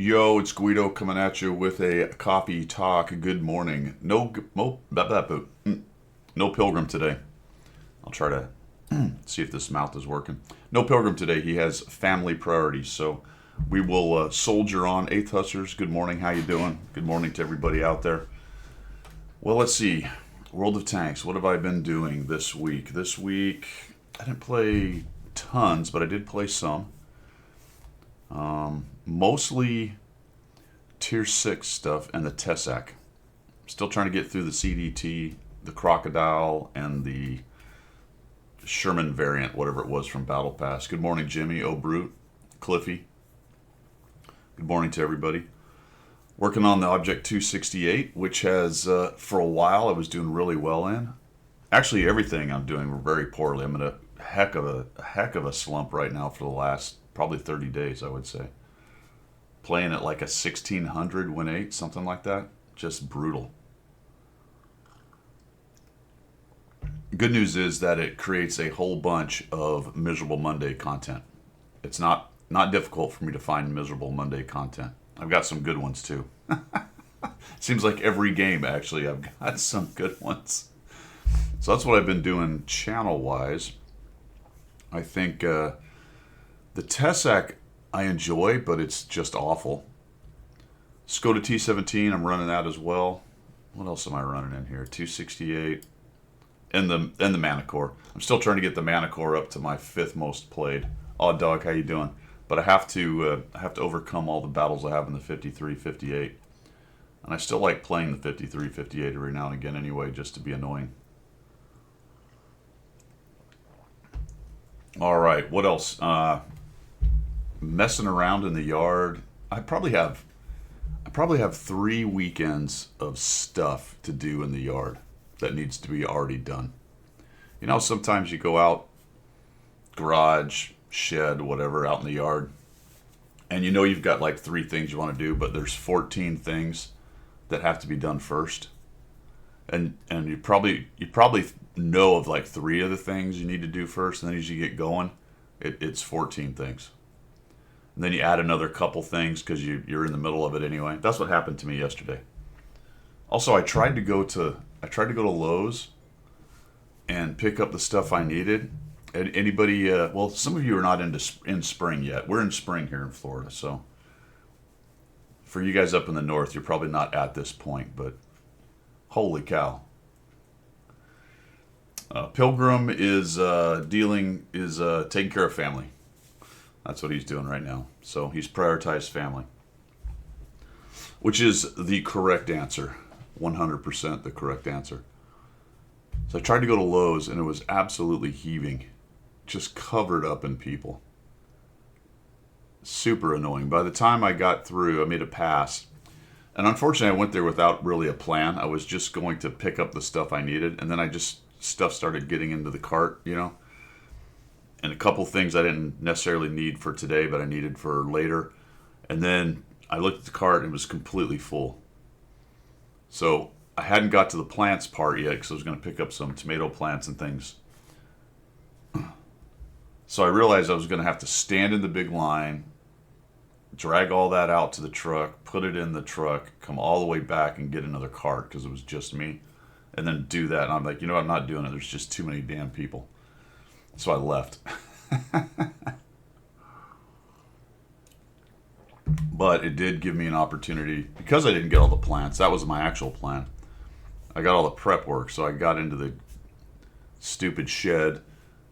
Yo, it's Guido coming at you with a coffee talk. Good morning. No Pilgrim today. I'll try to see if this mouth is working. No Pilgrim today. He has family priorities, so we will soldier on. Eighth Hustlers, good morning. How you doing? Good morning to everybody out there. Well, let's see. World of Tanks. What have I been doing this week? This week, I didn't play tons, but I did play some. Mostly Tier 6 stuff and the Tessac. Still trying to get through the CDT, the Crocodile, and the Sherman variant, whatever it was from Battle Pass. Good morning, Jimmy, O'Brute, Cliffy. Good morning to everybody. Working on the Object 268, which has, for a while, I was doing really well in. Actually, everything I'm doing very poorly. I'm in a heck of a slump right now for the last probably 30 days, I would say. Playing at like a 1600 win 8, something like that. Just brutal. Good news is that it creates a whole bunch of Miserable Monday content. It's not difficult for me to find Miserable Monday content. I've got some good ones too. Seems like every game, actually, I've got some good ones. So that's what I've been doing channel-wise. I think the Tessac I enjoy, but it's just awful. Skoda T17, I'm running that as well. What else am I running in here? 268 and the Manicore. I'm still trying to get the Manicore up to my 5th most played. Odd Dog, how you doing? But I have to overcome all the battles I have in the 53, 58. And I still like playing the 53, 58 every now and again anyway, just to be annoying. All right, what else? Messing around in the yard. I probably have 3 weekends of stuff to do in the yard that needs to be already done. You know, sometimes you go out, garage, shed, whatever, out in the yard, and you know you've got like 3 things you want to do, but there's 14 things that have to be done first. And you probably know of like 3 of the things you need to do first, and then as you get going, it's 14 things. And then you add another couple things because you're in the middle of it anyway. That's what happened to me yesterday. Also, I tried to go to Lowe's and pick up the stuff I needed. And anybody? Well, some of you are not in spring yet. We're in spring here in Florida, so for you guys up in the north, you're probably not at this point. But holy cow! Pilgrim is taking care of family. That's what he's doing right now. So he's prioritized family, which is the correct answer, 100% the correct answer. So I tried to go to Lowe's and it was absolutely heaving, just covered up in people. Super annoying. By the time I got through, I made a pass. And unfortunately, I went there without really a plan. I was just going to pick up the stuff I needed, and then stuff started getting into the cart, you know. And a couple things I didn't necessarily need for today, but I needed for later. And then I looked at the cart and it was completely full. So I hadn't got to the plants part yet because I was going to pick up some tomato plants and things. So I realized I was going to have to stand in the big line, drag all that out to the truck, put it in the truck, come all the way back and get another cart because it was just me. And then do that. And I'm like, you know what? I'm not doing it. There's just too many damn people. So I left. But it did give me an opportunity, because I didn't get all the plants. That was my actual plan. I got all the prep work, so I got into the stupid shed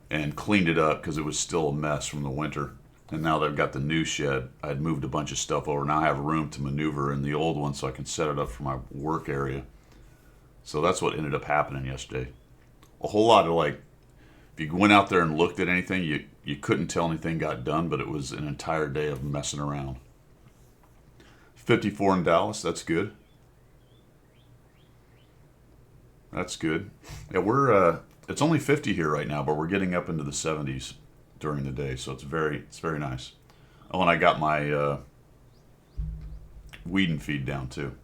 and cleaned it up because it was still a mess from the winter. And now that I've got the new shed, I had moved a bunch of stuff over. Now I have room to maneuver in the old one so I can set it up for my work area. So that's what ended up happening yesterday. A whole lot of like, if you went out there and looked at anything, you couldn't tell anything got done, but it was an entire day of messing around. 54 in Dallas, that's good. That's good. Yeah, it's only 50 here right now, but we're getting up into the 70s during the day, so it's very nice. Oh, and I got my weed and feed down too.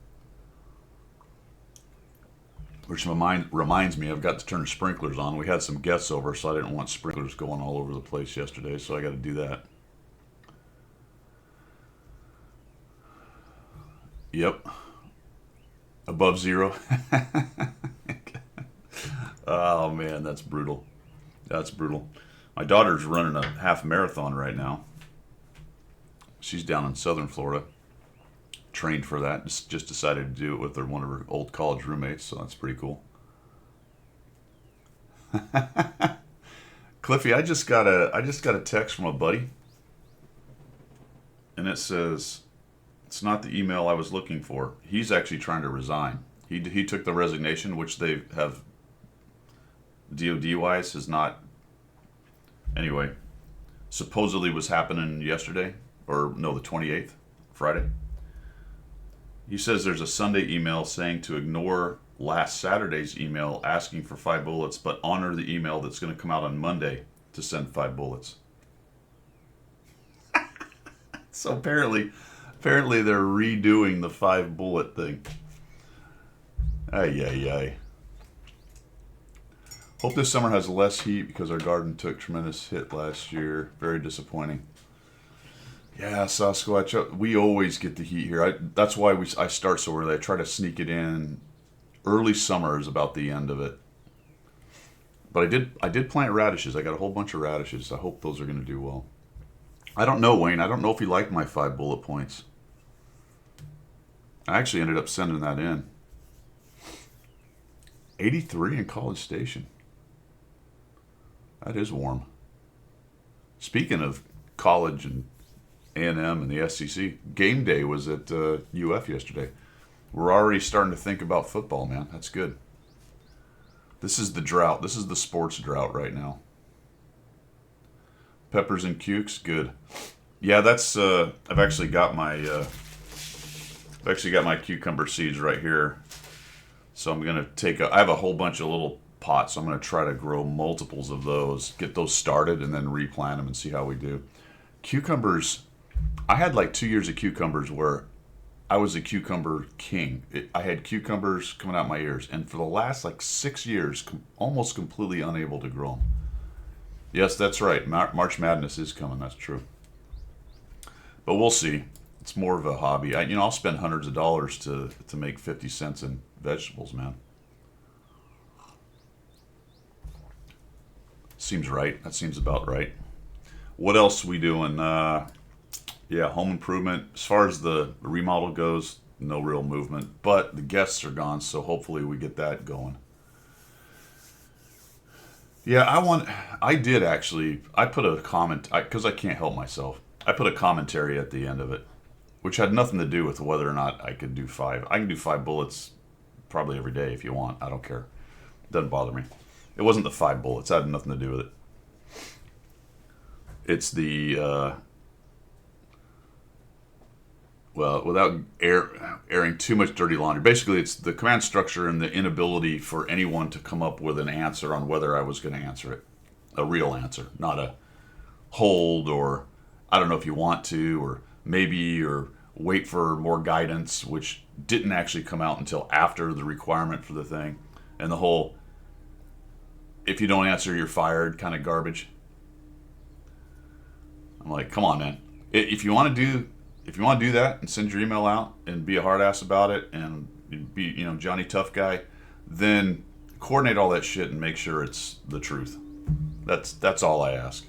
Which reminds me, I've got to turn the sprinklers on. We had some guests over, so I didn't want sprinklers going all over the place yesterday, so I got to do that. Yep. Above zero. Oh man, that's brutal. That's brutal. My daughter's running a half marathon right now. She's down in southern Florida. Trained for that. Just decided to do it with one of her old college roommates, so that's pretty cool. Cliffy, I just got a text from a buddy, and it says it's not the email I was looking for. He's actually trying to resign. He took the resignation, which they have DoD wise is not. Anyway, supposedly was happening yesterday, or no, the 28th, Friday. He says there's a Sunday email saying to ignore last Saturday's email asking for 5 bullets, but honor the email that's going to come out on Monday to send 5 bullets. So apparently they're redoing the 5 bullet thing. Ay, ay, ay. Hope this summer has less heat because our garden took tremendous hit last year. Very disappointing. Yeah, Sasquatch. We always get the heat here. That's why I start so early. I try to sneak it in. Early summer is about the end of it. But I did plant radishes. I got a whole bunch of radishes. I hope those are going to do well. I don't know, Wayne. I don't know if he liked my 5 bullet points. I actually ended up sending that in. 83 in College Station. That is warm. Speaking of college and A&M and the SEC, game day was at UF yesterday. We're already starting to think about football, man. That's good. This is the drought. This is the sports drought right now. Peppers and cukes, good. Yeah, that's. I've actually got my cucumber seeds right here. So I'm gonna I have a whole bunch of little pots. So I'm gonna try to grow multiples of those, get those started, and then replant them and see how we do. Cucumbers. I had like 2 years of cucumbers where I was a cucumber king. I had cucumbers coming out my ears, and for the last like 6 years, almost completely unable to grow them. Yes, that's right. March Madness is coming. That's true. But we'll see. It's more of a hobby. I'll spend hundreds of dollars to make 50 cents in vegetables, man. Seems right. That seems about right. What else we doing? Yeah, home improvement. As far as the remodel goes, no real movement. But the guests are gone, so hopefully we get that going. Yeah, I did actually. I put a comment, because I can't help myself. I put a commentary at the end of it, which had nothing to do with whether or not I could do 5. I can do 5 bullets probably every day if you want. I don't care. Doesn't bother me. It wasn't the 5 bullets. That had nothing to do with it. It's the, well, without airing too much dirty laundry. Basically, it's the command structure and the inability for anyone to come up with an answer on whether I was going to answer it. A real answer, not a hold or I don't know if you want to or maybe or wait for more guidance, which didn't actually come out until after the requirement for the thing. And the whole, if you don't answer, you're fired kind of garbage. I'm like, come on, man. If you want to do that and send your email out and be a hard ass about it and be, Johnny Tough Guy, then coordinate all that shit and make sure it's the truth. That's all I ask.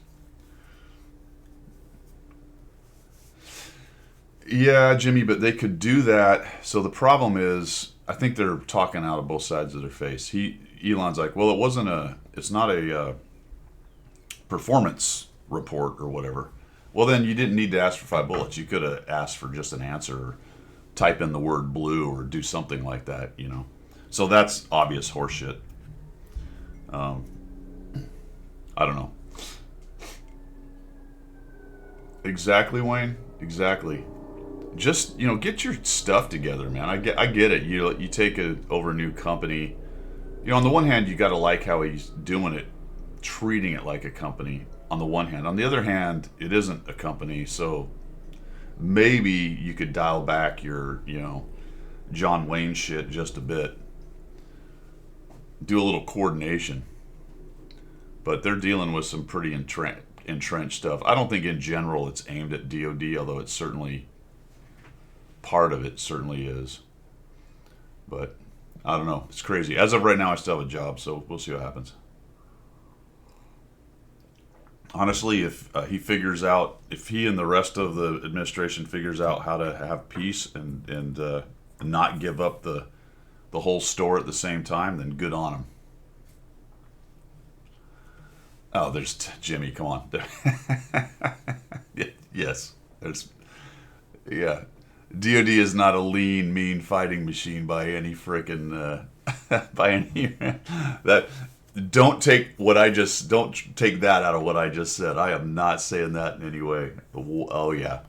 Yeah, Jimmy, but they could do that. So the problem is, I think they're talking out of both sides of their face. Elon's like, well, it's not a performance report or whatever. Well, then you didn't need to ask for 5 bullets. You could have asked for just an answer, or type in the word blue, or do something like that, So that's obvious horseshit. I don't know. Exactly, Wayne. Exactly. Just get your stuff together, man. I get it. You take it over a new company. On the one hand, you got to like how he's doing it, treating it like a company. On the one hand, on the other hand, it isn't a company, so maybe you could dial back your John Wayne shit just a bit. Do a little coordination. But they're dealing with some pretty entrenched stuff. I don't think in general it's aimed at DoD, although it's certainly part of it certainly is. But I don't know. It's crazy. As of right now, I still have a job, so we'll see what happens. Honestly, if he figures out, if he and the rest of the administration figures out how to have peace and not give up the whole store at the same time, then good on him. Oh, there's Jimmy. Come on. Yes, there's yeah. DoD is not a lean, mean fighting machine by any frickin' by any that. Don't take that out of what I just said. I am not saying that in any way. Oh yeah,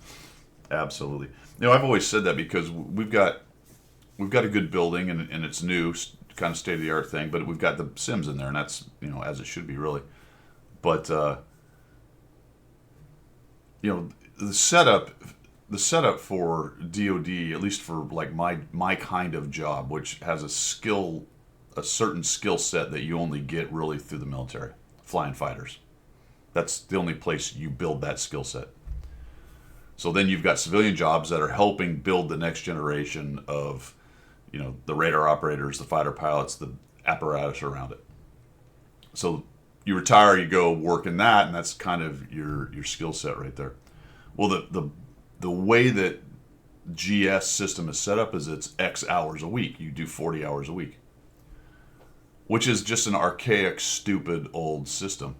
absolutely. I've always said that because we've got a good building and it's new, kind of state of the art thing, but we've got the Sims in there, and that's as it should be really. But the setup for DoD, at least for like my kind of job, which has a certain skill set that you only get really through the military, flying fighters. That's the only place you build that skill set. So then you've got civilian jobs that are helping build the next generation of, the radar operators, the fighter pilots, the apparatus around it. So you retire, you go work in that, and that's kind of your skill set right there. Well, the way that GS system is set up is it's X hours a week. You do 40 hours a week, which is just an archaic, stupid, old system.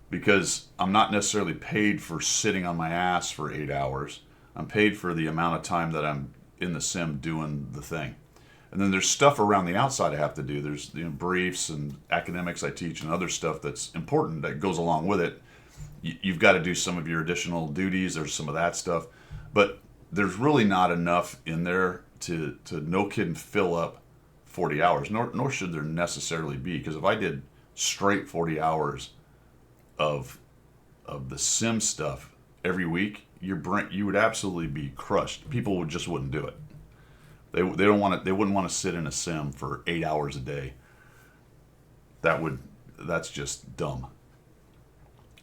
Because I'm not necessarily paid for sitting on my ass for 8 hours. I'm paid for the amount of time that I'm in the sim doing the thing. And then there's stuff around the outside I have to do. There's briefs and academics I teach and other stuff that's important that goes along with it. You've got to do some of your additional duties. There's some of that stuff. But there's really not enough in there to no kidding fill up 40 hours, nor should there necessarily be, because if I did straight 40 hours of the sim stuff every week, you would absolutely be crushed. People wouldn't do it. They wouldn't want to sit in a sim for 8 hours a day. That's just dumb.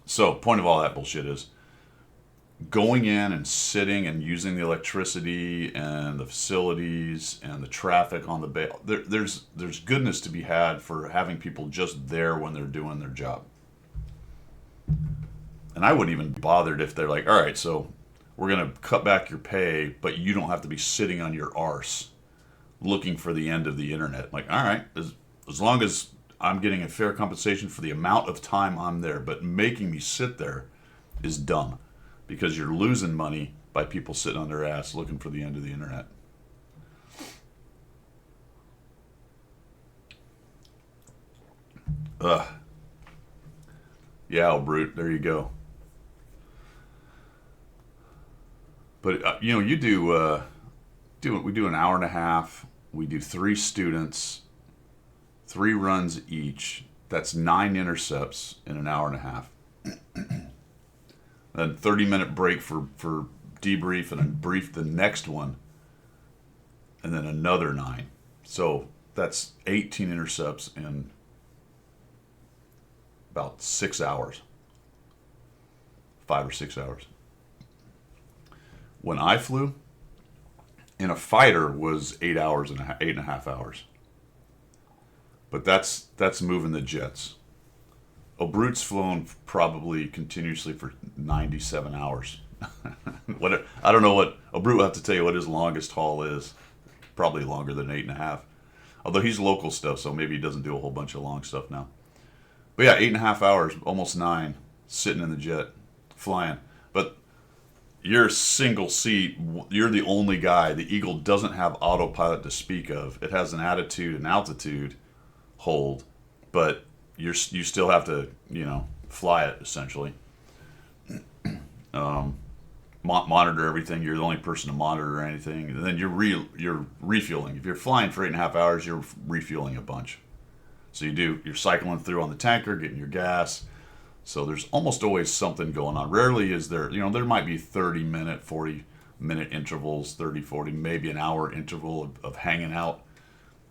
So point of all that bullshit is going in and sitting and using the electricity and the facilities and the traffic on the bay. There's goodness to be had for having people just there when they're doing their job. And I wouldn't even be bothered if they're like, all right, so we're going to cut back your pay, but you don't have to be sitting on your arse looking for the end of the internet. Like, all right, as long as I'm getting a fair compensation for the amount of time I'm there, but making me sit there is dumb because you're losing money by people sitting on their ass looking for the end of the internet. Ugh. Yeah, old brute, there you go. But we do an hour and a half. We do 3 students, 3 runs each. That's 9 intercepts in an hour and a half. Then 30-minute break for debrief, and then brief the next one, and then another 9. So that's 18 intercepts in about 6 hours, 5 or 6 hours. When I flew, in a fighter was 8 hours and 8.5 hours. But that's moving the jets. A brute's flown probably continuously for 97 hours. I don't know what a brute will have to tell you what his longest haul is. Probably longer than 8.5. Although he's local stuff, so maybe he doesn't do a whole bunch of long stuff now. But yeah, 8.5 hours, almost 9, sitting in the jet, flying. But you're single seat. You're the only guy. The Eagle doesn't have autopilot to speak of. It has an attitude and altitude hold, but you still have to fly it essentially. Monitor everything. You're the only person to monitor anything, and then you're refueling. If you're flying for 8.5 hours, you're refueling a bunch. So you're cycling through on the tanker, getting your gas. So there's almost always something going on. Rarely is there, there might be 30-minute, 40-minute intervals, 30, 40, maybe an hour interval of hanging out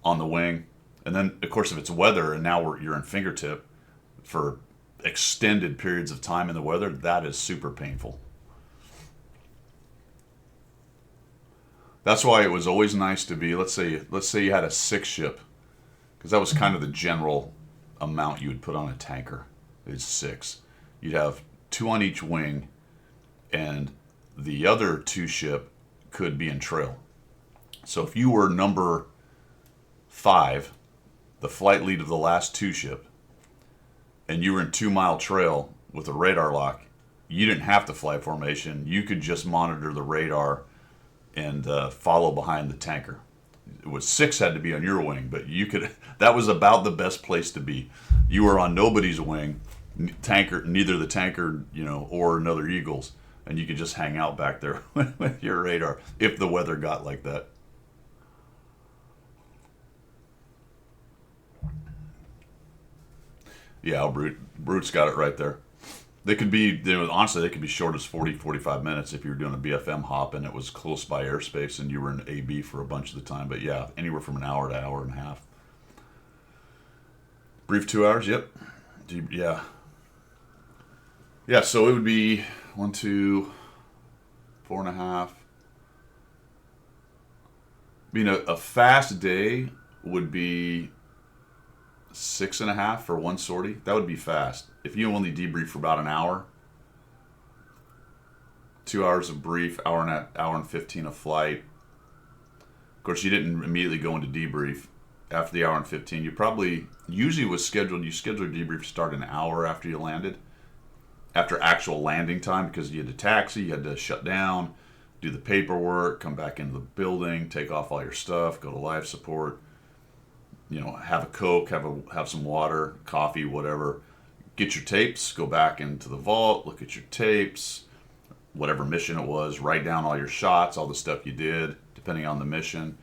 on the wing. And then, of course, if it's weather and now you're in fingertip for extended periods of time in the weather, that is super painful. That's why it was always nice to be. Let's say you had a 6 ship, because that was kind of the general amount you would put on a tanker. Is 6. You'd have 2 on each wing, and the other 2 ship could be in trail. So if you were number 5, the flight lead of the last 2 ship, and you were in 2 mile trail with a radar lock, you didn't have to fly formation. You could just monitor the radar and follow behind the tanker. It was 6 had to be on your wing, but you could. That was about the best place to be. You were on nobody's wing, neither the tanker, or another Eagle's, and you could just hang out back there with your radar if the weather got like that. Yeah, Brute's got it right there. They could be, honestly, they could be short as 40, 45 minutes if you were doing a BFM hop and it was close by airspace and you were in AB for a bunch of the time. But yeah, anywhere from an hour to hour and a half. Brief 2 hours, yep. Yeah. Yeah, so it would be 1, 2, 4.5. A fast day would be 6.5 for one sortie. That would be fast. If you only debrief for about an hour, 2 hours of brief, hour and 15 of flight. Of course, you didn't immediately go into debrief after the hour and 15. You scheduled debrief to start an hour after you landed, after actual landing time, because you had to taxi, you had to shut down, do the paperwork, come back into the building, take off all your stuff, go to life support, have a Coke, have some water, coffee, whatever. Get your tapes, go back into the vault, look at your tapes, whatever mission it was, write down all your shots, all the stuff you did, depending on the mission.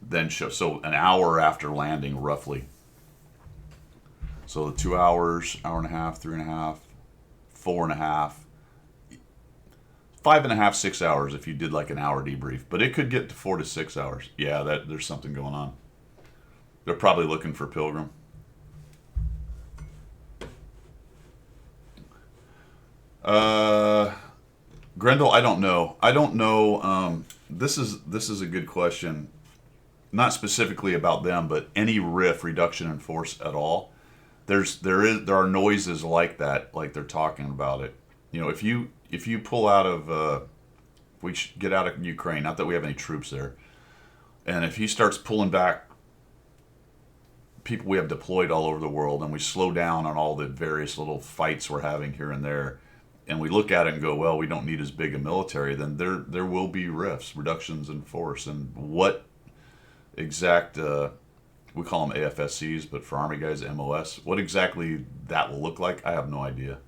Then so an hour after landing, roughly. So the 2 hours, hour and a half, 3.5, 4.5, 5.5, 6 hours if you did like an hour debrief. But it could get to 4 to 6 hours. Yeah, there's something going on. They're probably looking for Pilgrim. Grendel, I don't know. This is a good question. Not specifically about them, but any RIF, reduction in force at all. There are noises like that, like they're talking about it. If you pull out of, we get out of Ukraine. Not that we have any troops there, and if he starts pulling back people we have deployed all over the world, and we slow down on all the various little fights we're having here and there, and we look at it and go, well, we don't need as big a military, then there will be rifts, reductions in force. And what exact, we call them AFSCs, but for Army guys, MOS, what exactly that will look like, I have no idea.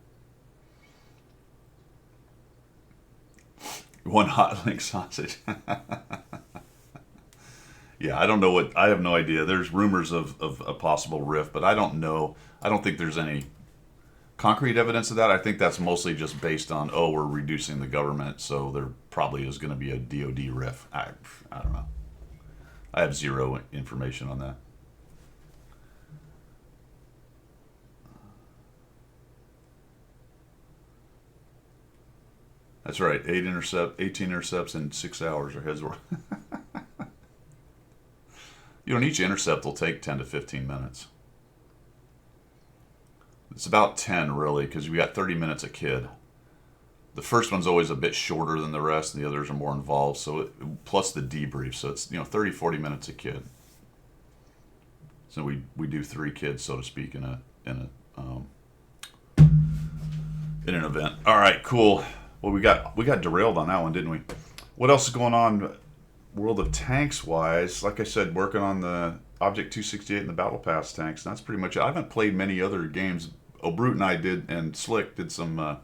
One hot link sausage. Yeah, I don't know I have no idea. There's rumors of a possible rift, but I don't know. I don't think there's any concrete evidence of that. I think that's mostly just based on, we're reducing the government, so there probably is going to be a DoD rift. I don't know. I have zero information on that. That's right. 18 intercepts in 6 hours. Our heads were. Each intercept will take 10 to 15 minutes. It's about 10, really, because we got 30 minutes a kid. The first one's always a bit shorter than the rest, and the others are more involved. So plus the debrief, so it's 30, 40 minutes a kid. So we do 3 kids, so to speak, in an event. All right, cool. Well, we got derailed on that one, didn't we? What else is going on? World of Tanks wise, like I said, working on the Object 268 and the Battle Pass tanks. And that's pretty much it. I haven't played many other games. Brute and I did, and Slick did some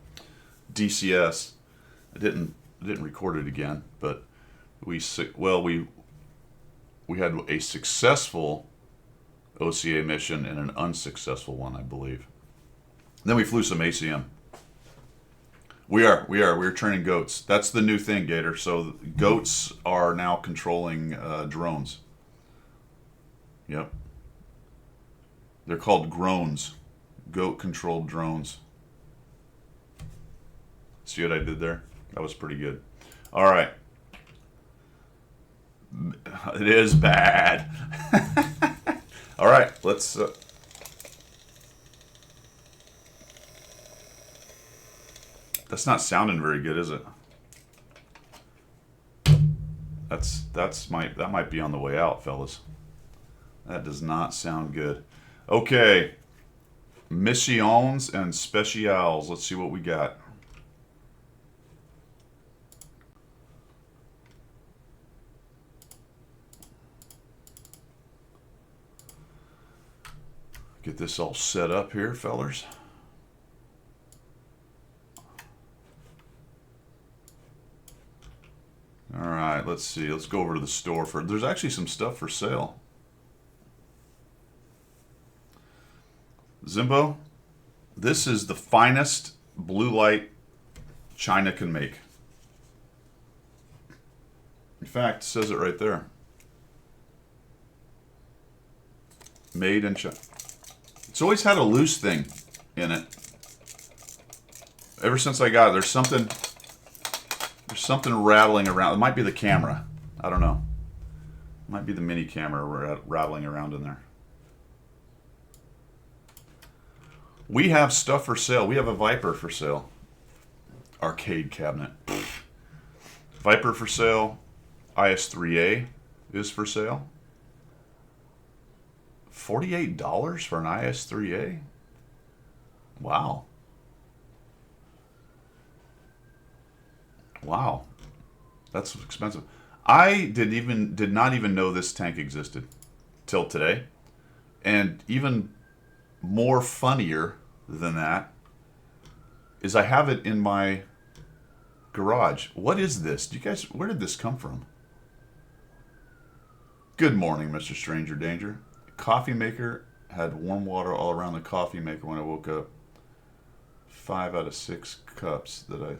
DCS. I didn't record it again, but we had a successful OCA mission and an unsuccessful one, I believe. Then we flew some ACM. We're training goats. That's the new thing, Gator. So goats are now controlling drones. Yep. They're called groans. Goat-controlled drones. See what I did there? That was pretty good. All right. It is bad. All right, let's. That's not sounding very good, is it? That might be on the way out, fellas. That does not sound good. Okay, missions and specials. Let's see what we got. Get this all set up here, fellers. All right, let's see. Let's go over to the store for. There's actually some stuff for sale. Zimbo, this is the finest blue light China can make. In fact, it says it right there. Made in China. It's always had a loose thing in it. Ever since I got it, there's something rattling around. It might be the camera. I don't know. It might be the mini camera rattling around in there. We have stuff for sale. We have a Viper for sale. Arcade cabinet. Viper for sale. IS-3A is for sale. $48 for an IS-3A? Wow. Wow. That's expensive. I did not even know this tank existed till today. And even more funnier than that is I have it in my garage. What is this? Where did this come from? Good morning, Mr. Stranger Danger. Coffee maker had warm water all around the coffee maker when I woke up. 5 out of 6 cups that I...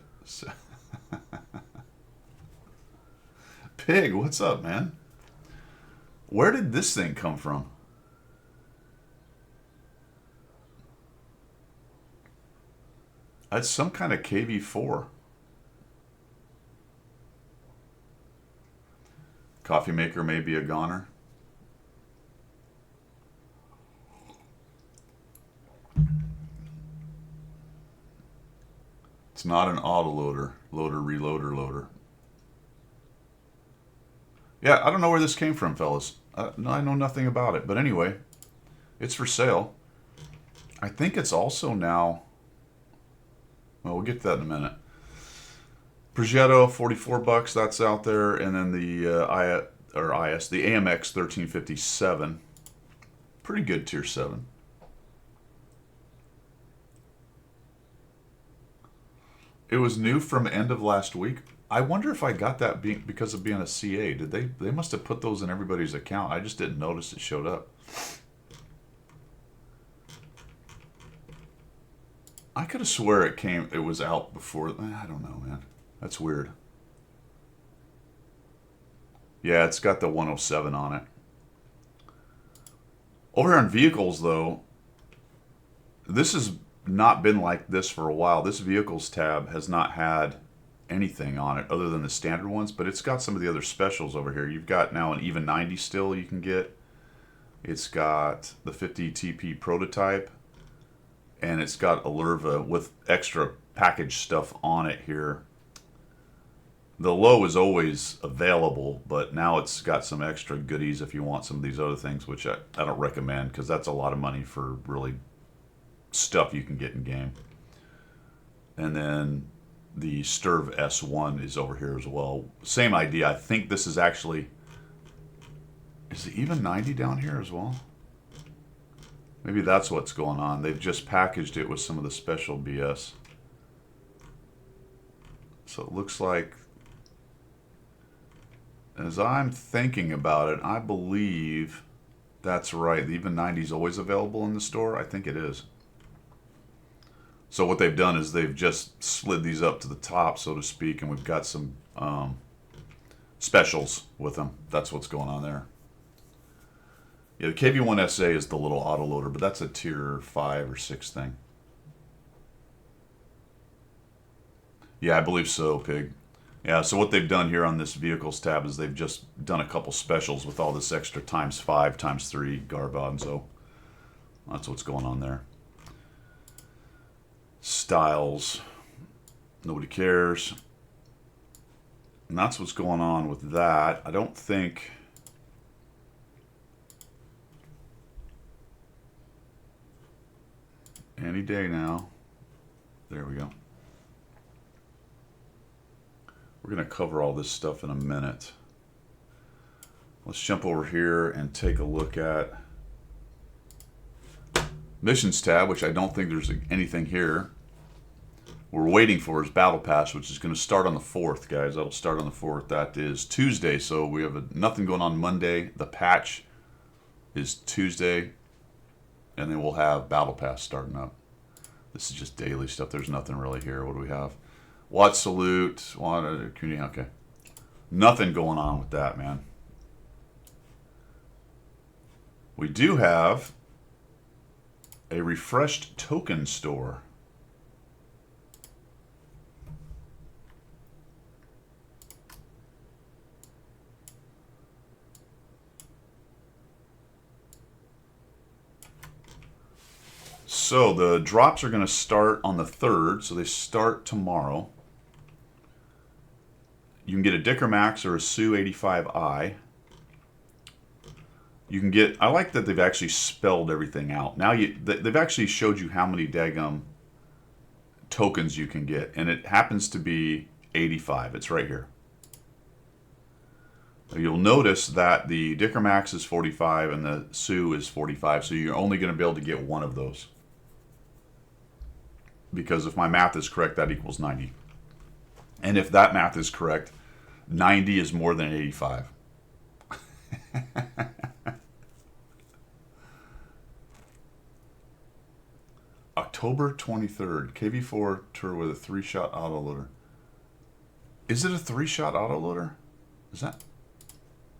Pig, what's up, man? Where did this thing come from? That's some kind of KV4. Coffee maker may be a goner. It's not an autoloader. Loader, reloader, loader. Yeah, I don't know where this came from, fellas. I know nothing about it. But anyway, it's for sale. I think it's also now... Well, we'll get to that in a minute. Progetto, $44, that's out there. And then the the AMX 1357. Pretty good tier 7. It was new from end of last week. I wonder if I got that because of being a CA. Did they must have put those in everybody's account. I just didn't notice it showed up. I could have swore it was out before. I don't know, man. That's weird. Yeah, it's got the 107 on it. Over here on vehicles, though, this has not been like this for a while. This vehicles tab has not had anything on it other than the standard ones, but it's got some of the other specials over here. You've got now an even 90 still you can get. It's got the 50 TP prototype, and it's got a Lerva with extra package stuff on it here. The low is always available, but now it's got some extra goodies if you want some of these other things, which I don't recommend because that's a lot of money for really stuff you can get in game. And then the Sturv S1 is over here as well. Same idea. I think this is actually... Is it even 90 down here as well? Maybe that's what's going on. They've just packaged it with some of the special BS. So it looks like... As I'm thinking about it, I believe that's right. The even 90 is always available in the store. I think it is. So what they've done is they've just slid these up to the top, so to speak, and we've got some specials with them. That's what's going on there. Yeah, the KV1SA is the little autoloader, but that's a tier 5 or 6 thing. Yeah, I believe so, Pig. Yeah, so what they've done here on this vehicles tab is they've just done a couple specials with all this extra ×5, ×3 garbanzo. That's what's going on there. Styles. Nobody cares. And that's what's going on with that. I don't think... Any day now. There we go. We're going to cover all this stuff in a minute. Let's jump over here and take a look at Missions tab, which I don't think there's anything here. We're waiting for is Battle Pass, which is going to start on the 4th, guys. That'll start on the 4th. That is Tuesday, so we have nothing going on Monday. The patch is Tuesday, and then we'll have Battle Pass starting up. This is just daily stuff. There's nothing really here. What do we have? Watt Salute. Okay. Nothing going on with that, man. We do have a refreshed token store. So the drops are going to start on the 3rd, so they start tomorrow. You can get a Dicker Max or a Su-85i. You can get, I like that they've actually spelled everything out. Now they've actually showed you how many daggum tokens you can get, and it happens to be 85. It's right here. You'll notice that the Dicker Max is 45 and the Su is 45, so you're only going to be able to get one of those. Because if my math is correct, that equals 90. And if that math is correct, 90 is more than 85. October 23rd, KV4 tour with a 3-shot autoloader. Is it a 3-shot autoloader? Is that?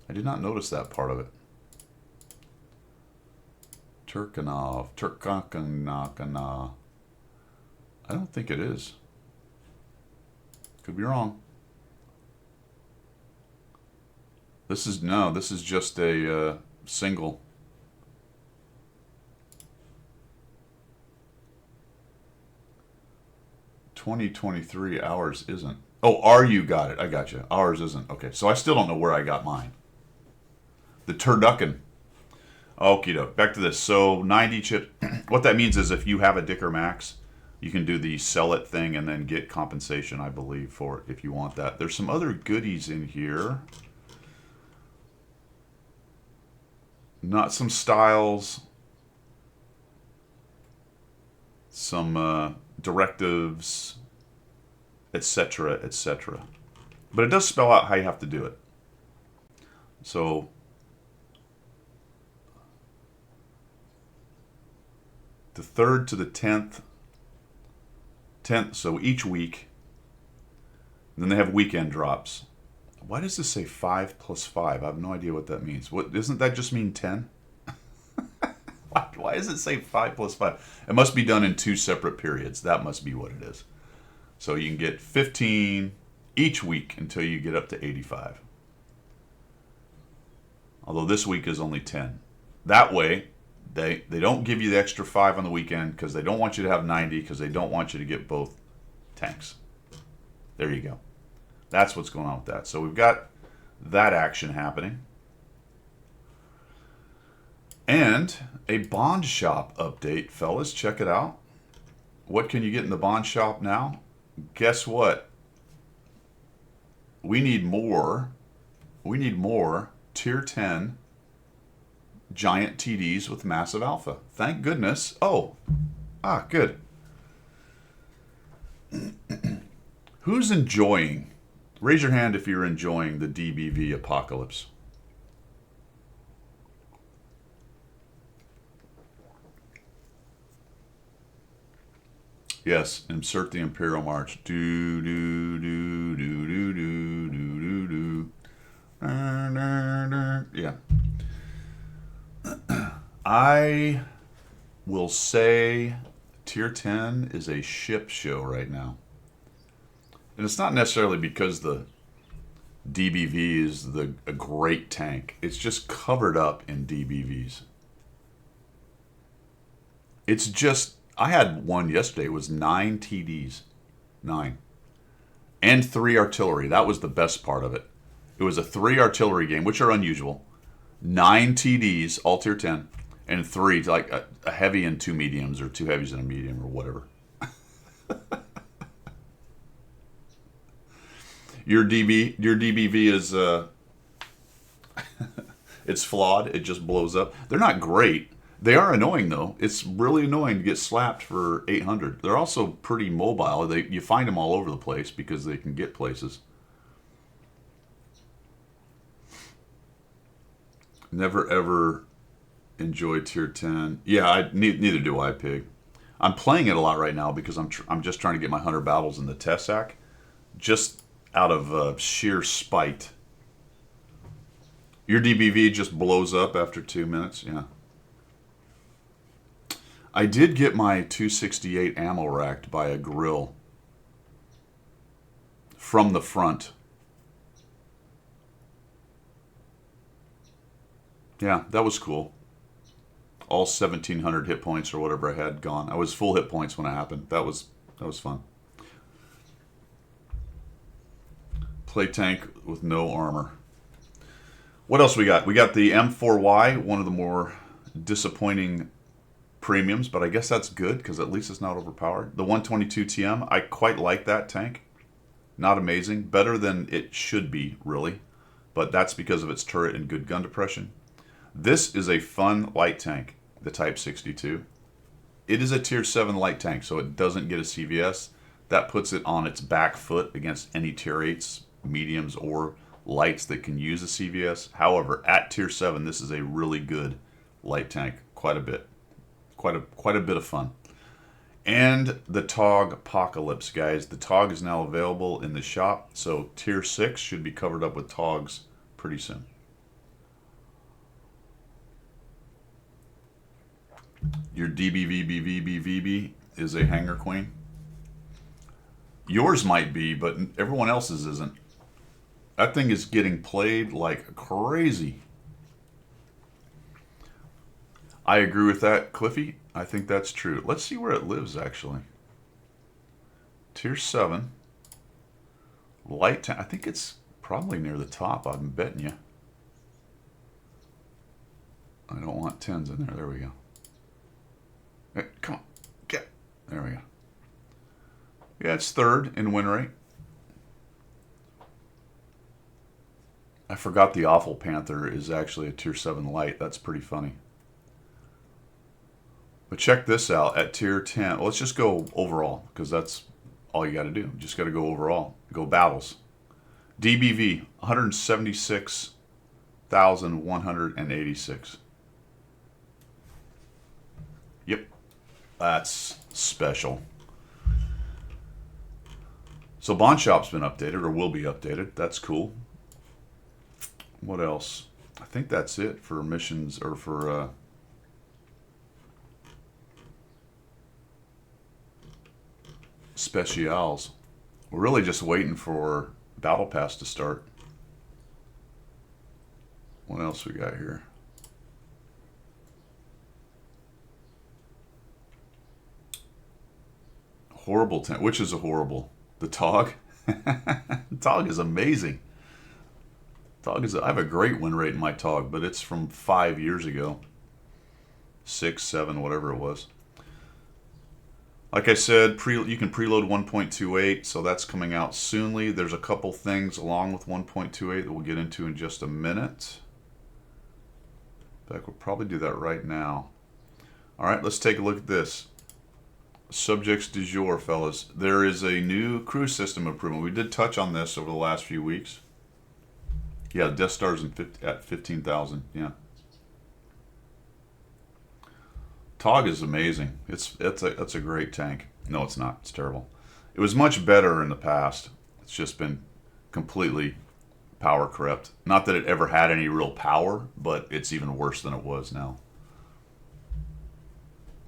I did not notice that part of it. Turkanov. I don't think it is. Could be wrong. This is just a single. $20.23. Ours isn't. Oh, RU got it. I got you. Ours isn't. Okay, so I still don't know where I got mine. The turducken. Okie doke. Back to this. So 90 chips. What that means is if you have a Dicker Max, you can do the sell it thing and then get compensation, I believe, for it if you want that. There's some other goodies in here. Not some styles. Some directives, etc., etc. But it does spell out how you have to do it. So the 3rd to the 10th, so each week. And then they have weekend drops. Why does this say 5 + 5? I have no idea what that means. What doesn't that just mean 10? Why does it say 5 + 5? It must be done in 2 separate periods. That must be what it is. So you can get 15 each week until you get up to 85. Although this week is only 10. That way, they don't give you the extra 5 on the weekend because they don't want you to have 90 because they don't want you to get both tanks. There you go. That's what's going on with that. So we've got that action happening. And a Bond Shop update, fellas. Check it out. What can you get in the Bond Shop now? Guess what? We need more. We need more Tier 10 giant TDs with massive alpha. Thank goodness. Oh. Good. Who's enjoying? Raise your hand if you're enjoying the DBV apocalypse. Yes, insert the Imperial March. Do do do do do do do do do. Yeah. I will say Tier 10 is a ship show right now. And it's not necessarily because the DBV is a great tank. It's just covered up in DBVs. It's just, I had one yesterday. It was 9 TDs. 9. And 3 artillery. That was the best part of it. It was a 3 artillery game, which are unusual. 9 TDs, all tier 10, and 3, like a heavy and 2 mediums, or 2 heavies and a medium, or whatever. Your DBV is it's flawed. It just blows up. They're not great. They are annoying though. It's really annoying to get slapped for 800. They're also pretty mobile. You find them all over the place because they can get places. Never ever enjoyed tier 10. Yeah, neither do I, Pig. I'm playing it a lot right now because I'm just trying to get my 100 battles in the Tessac, just out of sheer spite. Your DBV just blows up after 2 minutes. Yeah. I did get my 268 ammo racked by a grill from the front. Yeah, that was cool. All 1,700 hit points or whatever I had gone. I was full hit points when it happened. That was fun. Play tank with no armor. What else we got? We got the M4Y, one of the more disappointing premiums, but I guess that's good because at least it's not overpowered. The 122 TM, I quite like that tank. Not amazing. Better than it should be, really. But that's because of its turret and good gun depression. This is a fun light tank, the Type 62. It is a tier 7 light tank, so it doesn't get a CVS. That puts it on its back foot against any tier 8s, mediums, or lights that can use a CVS. However, at tier 7, this is a really good light tank. Quite a bit. Quite a bit of fun. And the TOG Apocalypse, guys. The TOG is now available in the shop, so tier 6 should be covered up with TOGs pretty soon. Your DBVBVBVB is a Hanger Queen. Yours might be, but everyone else's isn't. That thing is getting played like crazy. I agree with that, Cliffy. I think that's true. Let's see where it lives, actually. Tier 7. Light tank. I think it's probably near the top, I'm betting you. I don't want 10s in there. There we go. Hey, come on. Get. There we go. Yeah, it's 3rd in win rate. I forgot the Awful Panther is actually a tier 7 light. That's pretty funny. But check this out at tier 10. Well, let's just go overall because that's all you got to do. Just got to go overall. Go battles. DBV 176,186. Yep. That's special. So Bond Shop's been updated or will be updated. That's cool. What else? I think that's it for missions or for specials. We're really just waiting for Battle Pass to start. What else we got here? Horrible tent. Which is a horrible? The TOG? The TOG is amazing. TOG is. I have a great win rate in my TOG, but it's from 5 years ago. 6, 7, whatever it was. Like I said, you can preload 1.28, so that's coming out soonly. There's a couple things along with 1.28 that we'll get into in just a minute. In fact, we'll probably do that right now. All right, let's take a look at this. Subjects du jour, fellas. There is a new crew system improvement. We did touch on this over the last few weeks. Yeah, Death Star's at 15,000. Yeah. TOG is amazing. It's a great tank. No, it's not. It's terrible. It was much better in the past. It's just been completely power crept. Not that it ever had any real power, but it's even worse than it was now.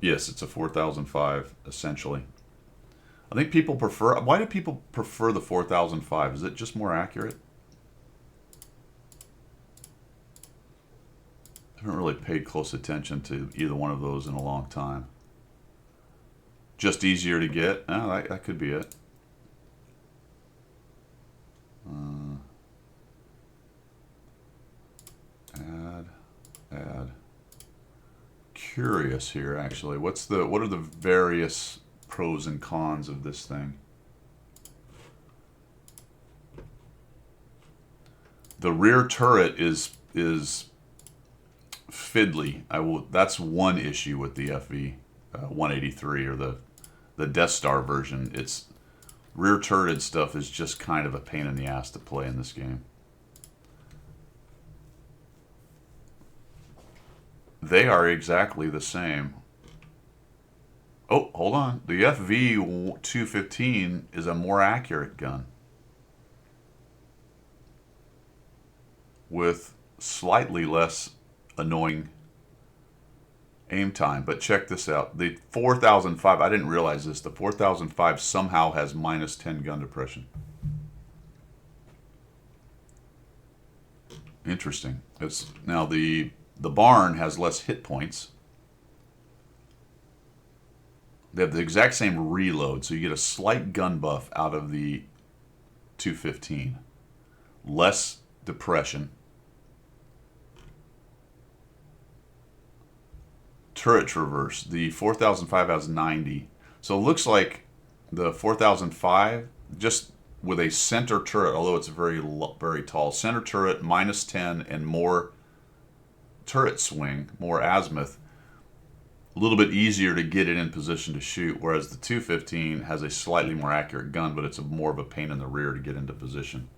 Yes, it's a 4005 essentially. I think people prefer. Why do people prefer the 4005? Is it just more accurate? haven't really paid close attention to either one of those in a long time. Just easier to get? Oh, that could be it. Add. Curious here, actually. What are the various pros and cons of this thing? The rear turret is fiddly. That's one issue with the FV 183 or the Death Star version. Its rear turreted stuff is just kind of a pain in the ass to play in this game. They are exactly the same. Oh, hold on. The FV 215 is a more accurate gun with slightly less annoying aim time. But check this out. The 4005, I didn't realize this, the 4005 somehow has -10 gun depression. Interesting. Now the barn has less hit points. They have the exact same reload, so you get a slight gun buff out of the 215. Less depression. Turret traverse. The 4005 has 90. So it looks like the 4005, just with a center turret, although it's very tall, center turret, -10 and more turret swing, more azimuth, a little bit easier to get it in position to shoot, whereas the 215 has a slightly more accurate gun, but it's more of a pain in the rear to get into position.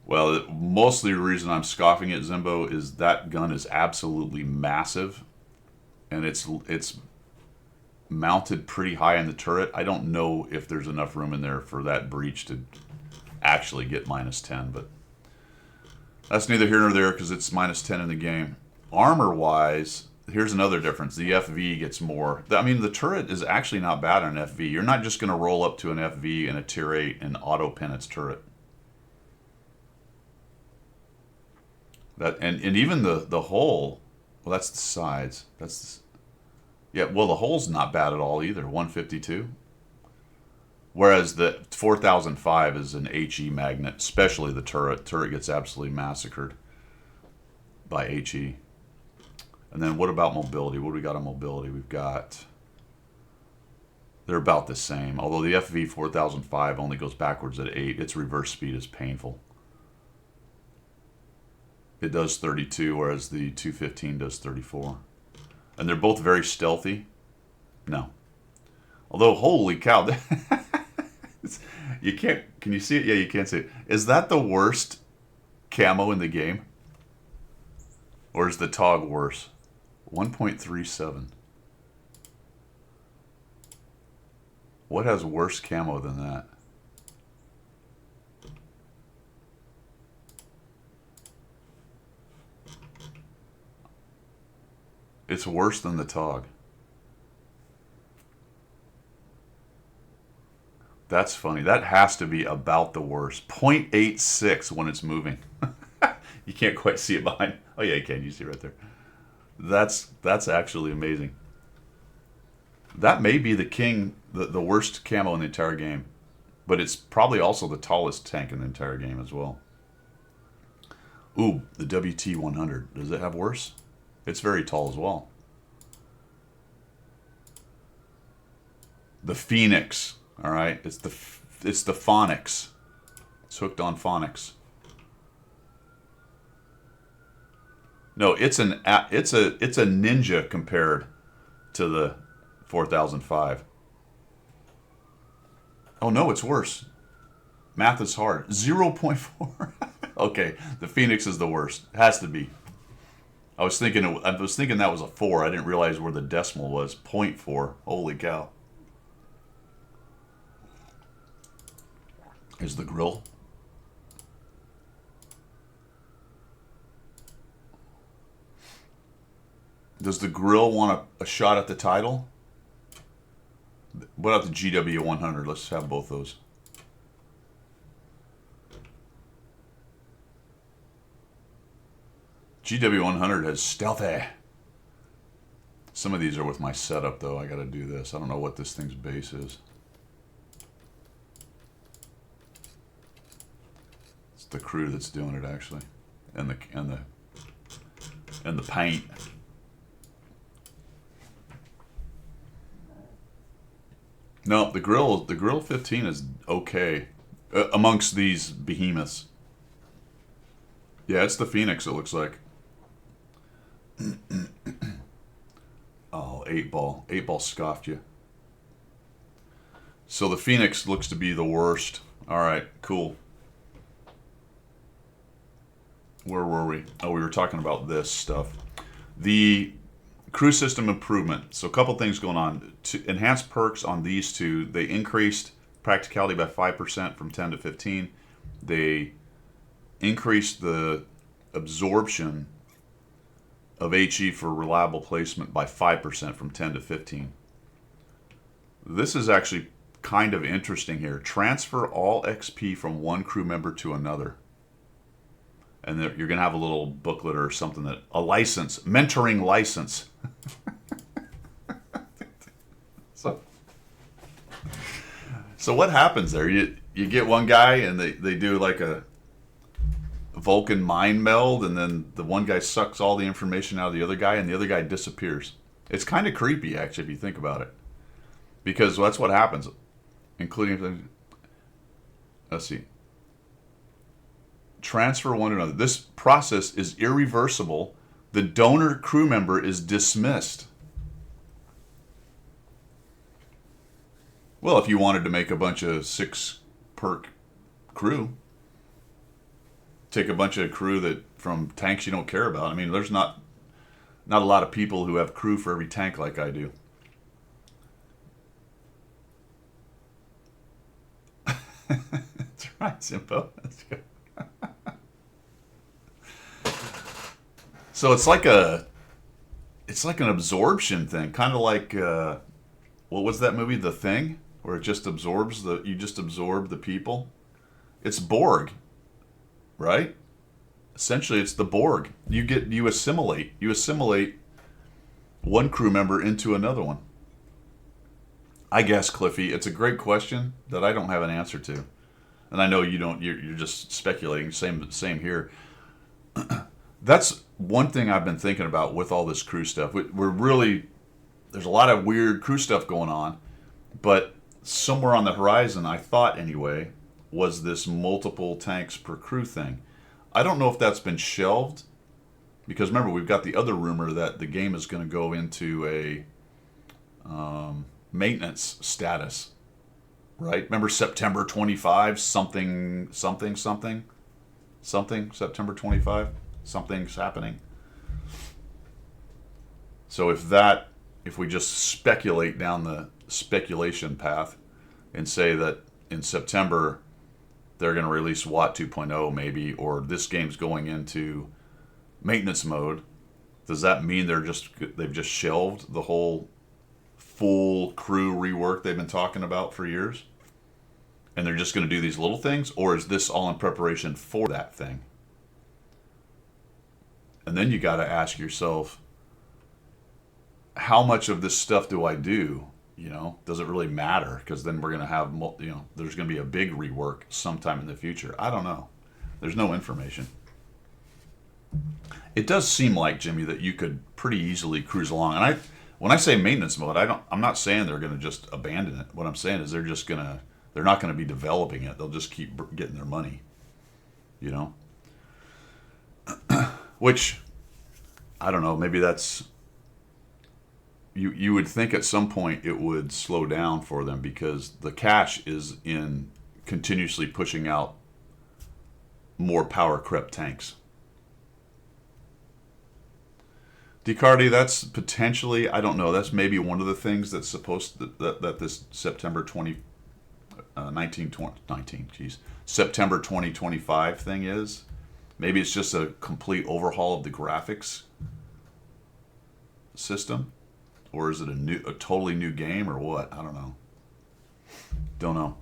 Well, mostly the reason I'm scoffing at Zimbo is that gun is absolutely massive, and it's mounted pretty high in the turret. I don't know if there's enough room in there for that breach to actually get -10, but that's neither here nor there because it's -10 in the game. Armor-wise, here's another difference. The FV gets more. I mean, the turret is actually not bad on an FV. You're not just going to roll up to an FV in a tier 8 and auto-pin its turret. And even the hole, well, that's the sides. Yeah, well, the hole's not bad at all either, 152. Whereas the 4005 is an HE magnet, especially the turret. Turret gets absolutely massacred by HE. And then what about mobility? What do we got on mobility? They're about the same. Although the FV 4005 only goes backwards at 8. Its reverse speed is painful. It does 32, whereas the 215 does 34. And they're both very stealthy. No. Although, holy cow. You can't... Can you see it? Yeah, you can't see it. Is that the worst camo in the game? Or is the TOG worse? 1.37. What has worse camo than that? It's worse than the TOG. That's funny. That has to be about the worst. 0.86 when it's moving. You can't quite see it behind. Oh yeah, you can. You see it right there. That's actually amazing. That may be the king, the worst camo in the entire game. But it's probably also the tallest tank in the entire game as well. Ooh, the WT-100. Does it have worse? It's very tall as well. The Phoenix, all right? It's the Phonics. It's hooked on Phonics. No, it's a Ninja compared to the 4005. Oh no, it's worse. Math is hard. 0.4. Okay, the Phoenix is the worst. It has to be. I was thinking that was a 4. I didn't realize where the decimal was. 0.4. Holy cow. Here's the grill. Does the grill want a shot at the title? What about the GW100? Let's have both those. GW100 has stealthy. Some of these are with my setup, though. I got to do this. I don't know what this thing's base is. It's the crew that's doing it, actually, and the paint. No, the grill 15 is okay amongst these behemoths. Yeah, it's the Phoenix. It looks like. Oh, 8-ball. 8-ball scoffed you. So the Phoenix looks to be the worst. All right, cool. Where were we? Oh, we were talking about this stuff. The crew system improvement. So a couple things going on. To enhance perks on these two, they increased practicality by 5% from 10 to 15. They increased the absorption of HE for reliable placement by 5% from 10 to 15. This is actually kind of interesting here. Transfer all XP from one crew member to another. And you're going to have a little booklet or something, a license, mentoring license. So what happens there? You get one guy and they do like a Vulcan mind meld, and then the one guy sucks all the information out of the other guy, and the other guy disappears. It's kind of creepy, actually, if you think about it. Because that's what happens, including, let's see, transfer one to another. This process is irreversible. The donor crew member is dismissed. Well, if you wanted to make a bunch of 6-perk crew, take a bunch of crew that from tanks you don't care about. I mean, there's not a lot of people who have crew for every tank like I do. That's right, Simpo. That's good. So it's like an absorption thing, kind of like what was that movie, The Thing, where it just absorbs you just absorb the people. It's Borg, right? Essentially, it's the Borg. You assimilate one crew member into another one. I guess, Cliffy, it's a great question that I don't have an answer to, and I know you don't. You're just speculating. Same here. That's one thing I've been thinking about with all this crew stuff. There's a lot of weird crew stuff going on, but somewhere on the horizon, I thought anyway, was this multiple tanks per crew thing. I don't know if that's been shelved, because remember, we've got the other rumor that the game is going to go into a maintenance status, right? Remember September 25, something, September 25, something's happening. So if we just speculate down the speculation path and say that in September they're going to release WOT 2.0 maybe, or this game's going into maintenance mode, does that mean they've just shelved the whole full crew rework they've been talking about for years? And they're just going to do these little things? Or is this all in preparation for that thing? And then you got to ask yourself, how much of this stuff do I do? Does it really matter? Because then we're going to have, there's going to be a big rework sometime in the future. I don't know. There's no information. It does seem like, Jimmy, that you could pretty easily cruise along. And when I say maintenance mode, I'm not saying they're going to just abandon it. What I'm saying is they're not going to be developing it. They'll just keep getting their money. Which, I don't know, maybe that's, you would think at some point it would slow down for them, because the cash is in continuously pushing out more power crept tanks. Decardi, that's potentially, I don't know, that's maybe one of the things that's supposed that this September 2025 thing is. Maybe it's just a complete overhaul of the graphics system, or is it a totally new game, or what? I don't know.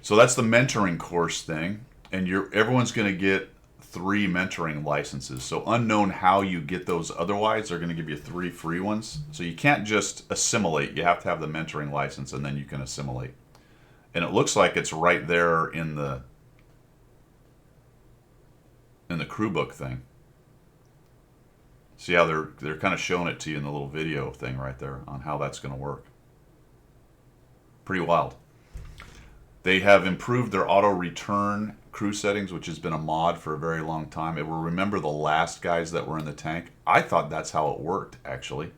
So that's the mentoring course thing, and everyone's going to get 3 mentoring licenses. So unknown how you get those otherwise, they're going to give you 3 free ones. So you can't just assimilate. You have to have the mentoring license and then you can assimilate. And it looks like it's right there in the crew book thing. See how they're kind of showing it to you in the little video thing right there on how that's going to work. Pretty wild. They have improved their auto return crew settings, which has been a mod for a very long time. It will remember the last guys that were in the tank. I thought that's how it worked, actually,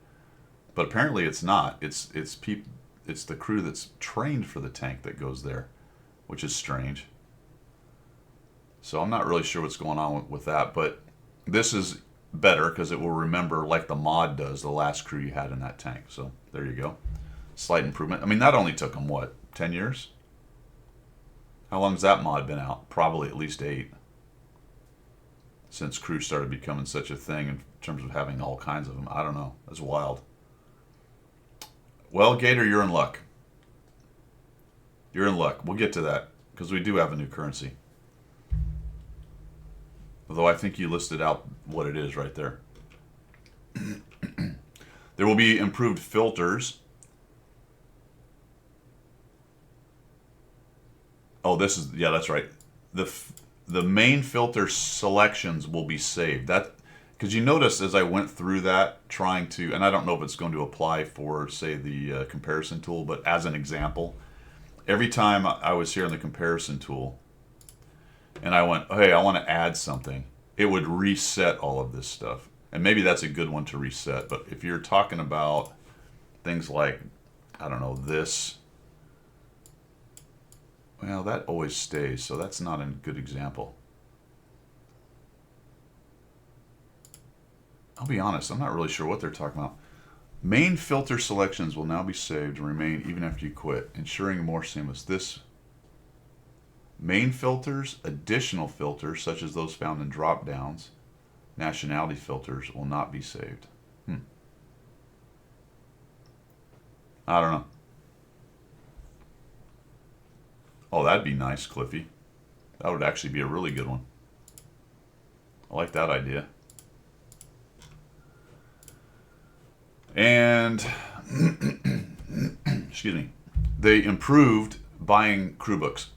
but apparently it's not. It's the crew that's trained for the tank that goes there, which is strange. So I'm not really sure what's going on with that, but this is better because it will remember, like the mod does, the last crew you had in that tank. So there you go. Slight improvement. I mean, that only took them, what, 10 years? How long has that mod been out? Probably at least 8. Since crew started becoming such a thing in terms of having all kinds of them. I don't know. That's wild. Well, Gator, you're in luck. You're in luck. We'll get to that because we do have a new currency. Although I think you listed out what it is right there. There will be improved filters. Oh, this is, yeah, that's right. The main filter selections will be saved. That, because you notice as I went through that, trying to, and I don't know if it's going to apply for, say, the comparison tool, but as an example, every time I was here in the comparison tool, and I went, hey, I want to add something, it would reset all of this stuff. And maybe that's a good one to reset. But if you're talking about things like, I don't know, this, well, that always stays, so that's not a good example. I'll be honest, I'm not really sure what they're talking about. Main filter selections will now be saved and remain even after you quit, ensuring more seamless. This main filters, additional filters, such as those found in drop-downs, nationality filters, will not be saved. I don't know. Oh, that'd be nice, Cliffy. That would actually be a really good one. I like that idea. And, excuse me, they improved buying crew books.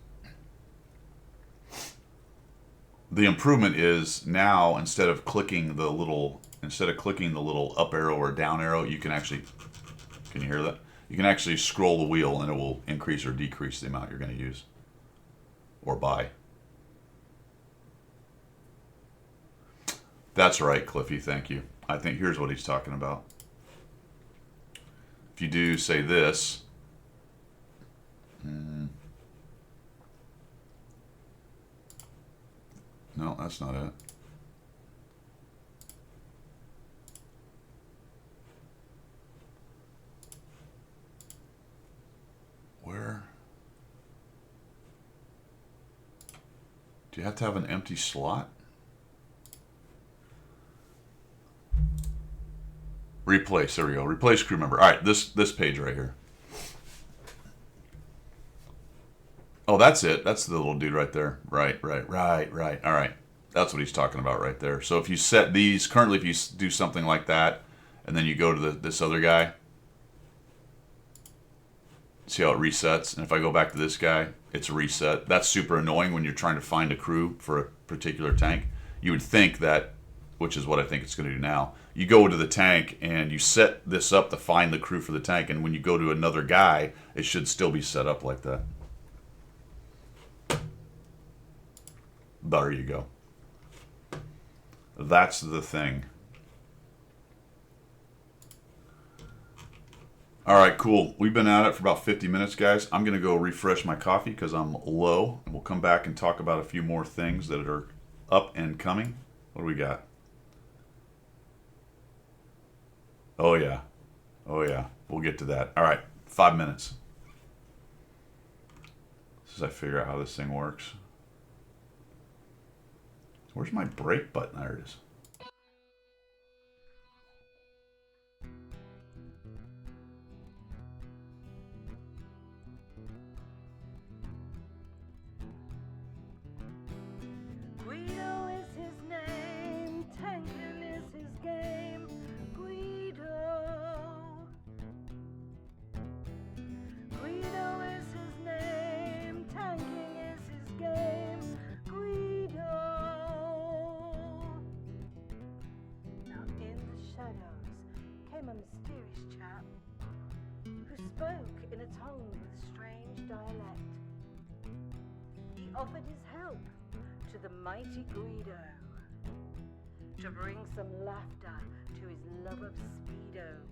The improvement is now instead of clicking the little up arrow or down arrow, you can actually, can you hear that? You can actually scroll the wheel and it will increase or decrease the amount you're going to use or buy. That's right, Cliffy, thank you. I think here's what he's talking about. If you do say this, no, that's not it. Where? Do you have to have an empty slot? Replace, there we go. Replace crew member. All right, this page right here. Oh, that's it. That's the little dude right there. Right. All right. That's what he's talking about right there. So if you set these, currently if you do something like that, and then you go to this other guy, see how it resets? And if I go back to this guy, it's reset. That's super annoying when you're trying to find a crew for a particular tank. You would think that, which is what I think it's going to do now, you go to the tank and you set this up to find the crew for the tank, and when you go to another guy, it should still be set up like that. There you go. That's the thing. All right, cool. We've been at it for about 50 minutes, guys. I'm going to go refresh my coffee because I'm low, and we'll come back and talk about a few more things that are up and coming. What do we got? Oh, yeah. We'll get to that. All right, 5 minutes. As I figure out how this thing works. Where's my brake button? There it is. Guido is his came a mysterious chap who spoke in a tongue with strange dialect. He offered his help to the mighty Guido to bring some laughter to his love of speedos.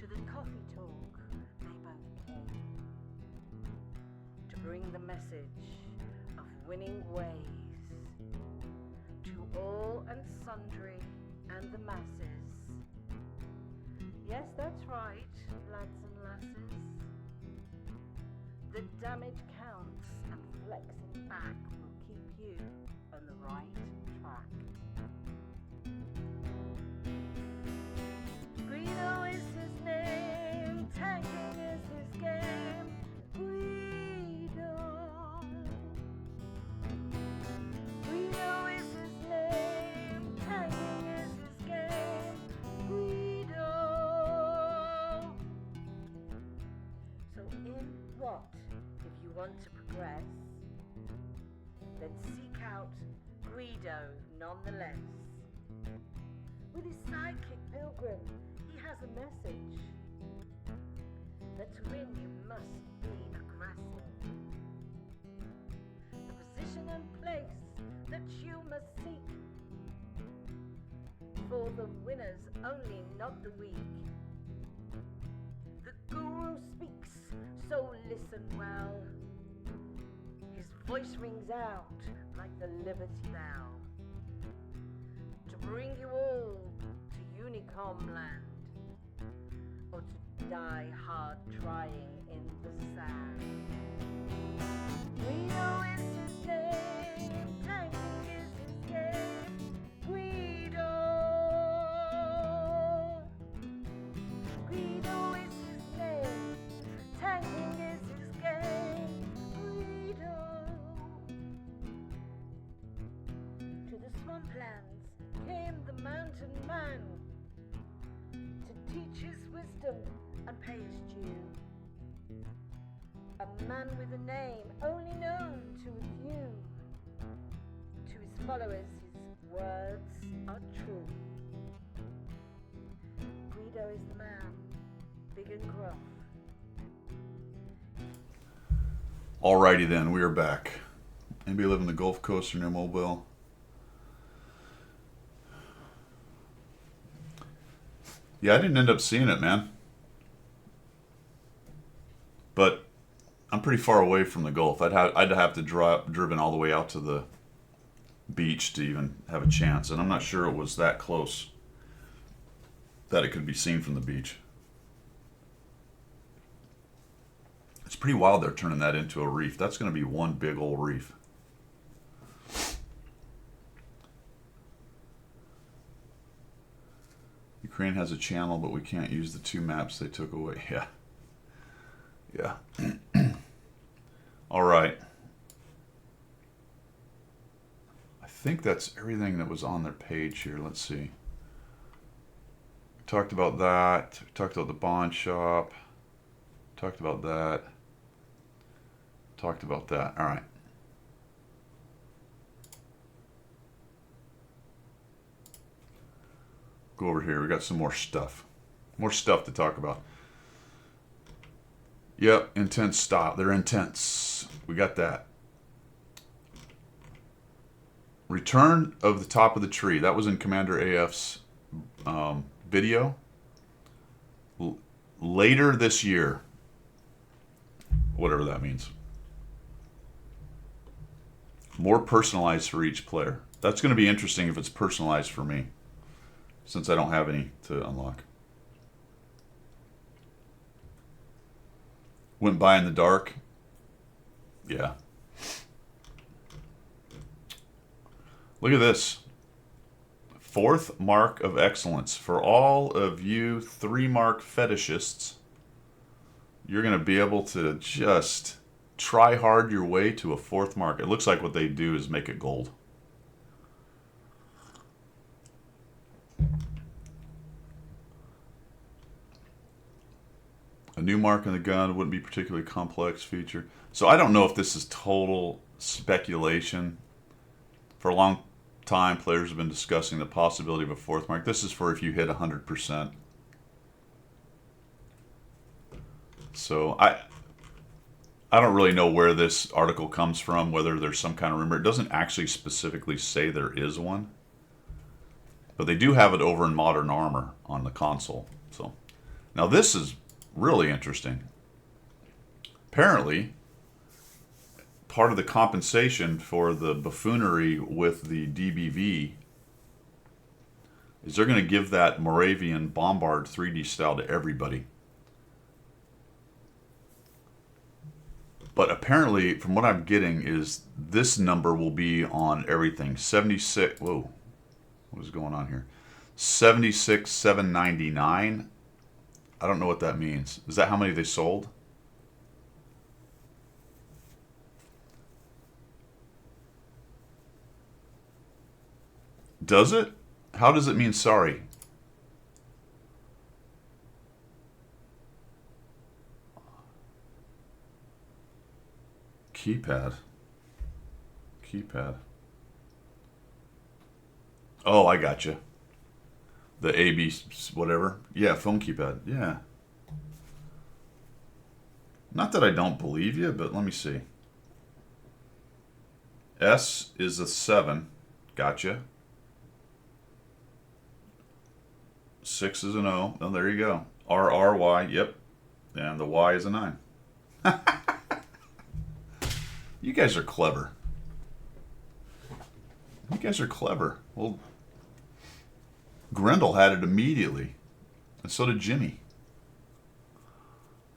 To the coffee talk they both came, to bring the message of winning ways to all and sundry and the masses. Yes, that's right, lads and lasses. The damage counts and flexing back will keep you on the right track. Guido is his name, tanking is his game. Guido. Guido is his name, tanking is his game. Guido. So in what, if you want to progress, then seek out Guido nonetheless. With his sidekick Pilgrim, he has a message that to win you must be aggressive. The position and place that you must seek, for the winners only, not the weak. The guru speaks, so listen well. His voice rings out like the Liberty Bell, to bring you all to Unicom land, or to die hard trying in the sand. Guido is his name, tanking is his game. Guido. Guido is his name, tanking is his game. Guido. To the swamplands came the mountain man, to teach his wisdom and pay his due. A man with a name only known to a few. To his followers his words are true. Guido is the man, big and gruff. Alrighty then, we are back. Anybody live in the Gulf Coast or near Mobile? Yeah, I didn't end up seeing it, man. But I'm pretty far away from the Gulf. I'd have to driven all the way out to the beach to even have a chance, and I'm not sure it was that close that it could be seen from the beach. It's pretty wild they're turning that into a reef. That's going to be one big old reef. Ukraine has a channel, but we can't use the 2 maps they took away. Yeah. Yeah. All right. I think that's everything that was on their page here. Let's see. We talked about that. We talked about the bond shop. Talked about that. Talked about that. All right. Go over here. We got some more stuff. More stuff to talk about. Yep, intense style. They're intense. We got that. Return of the top of the tree. That was in Commander AF's video. Later this year. Whatever that means. More personalized for each player. That's going to be interesting if it's personalized for me, since I don't have any to unlock. Went by in the dark. Yeah. Look at this. 4th mark of excellence. For all of you 3-mark fetishists, you're going to be able to just try hard your way to a 4th mark. It looks like what they do is make it gold. A new mark on the gun wouldn't be a particularly complex feature. So I don't know if this is total speculation. For a long time, players have been discussing the possibility of a 4th mark. This is for if you hit 100%. So I don't really know where this article comes from, whether there's some kind of rumor. It doesn't actually specifically say there is one. But they do have it over in Modern Armor on the console. So now this is really interesting. Apparently, part of the compensation for the buffoonery with the DBV is they're going to give that Moravian Bombard 3D style to everybody. But apparently, from what I'm getting, is this number will be on everything. 76. Whoa. What is going on here? 76,799. I don't know what that means. Is that how many they sold? Does it? How does it mean sorry? Keypad. Oh, I got you. The AB whatever. Yeah, phone keypad. Yeah. Not that I don't believe you, but let me see. S is a 7. Gotcha. 6 is an O. Oh, there you go. RRY. Yep. And the Y is a 9. You guys are clever. You guys are clever. Well, Grendel had it immediately. And so did Jimmy.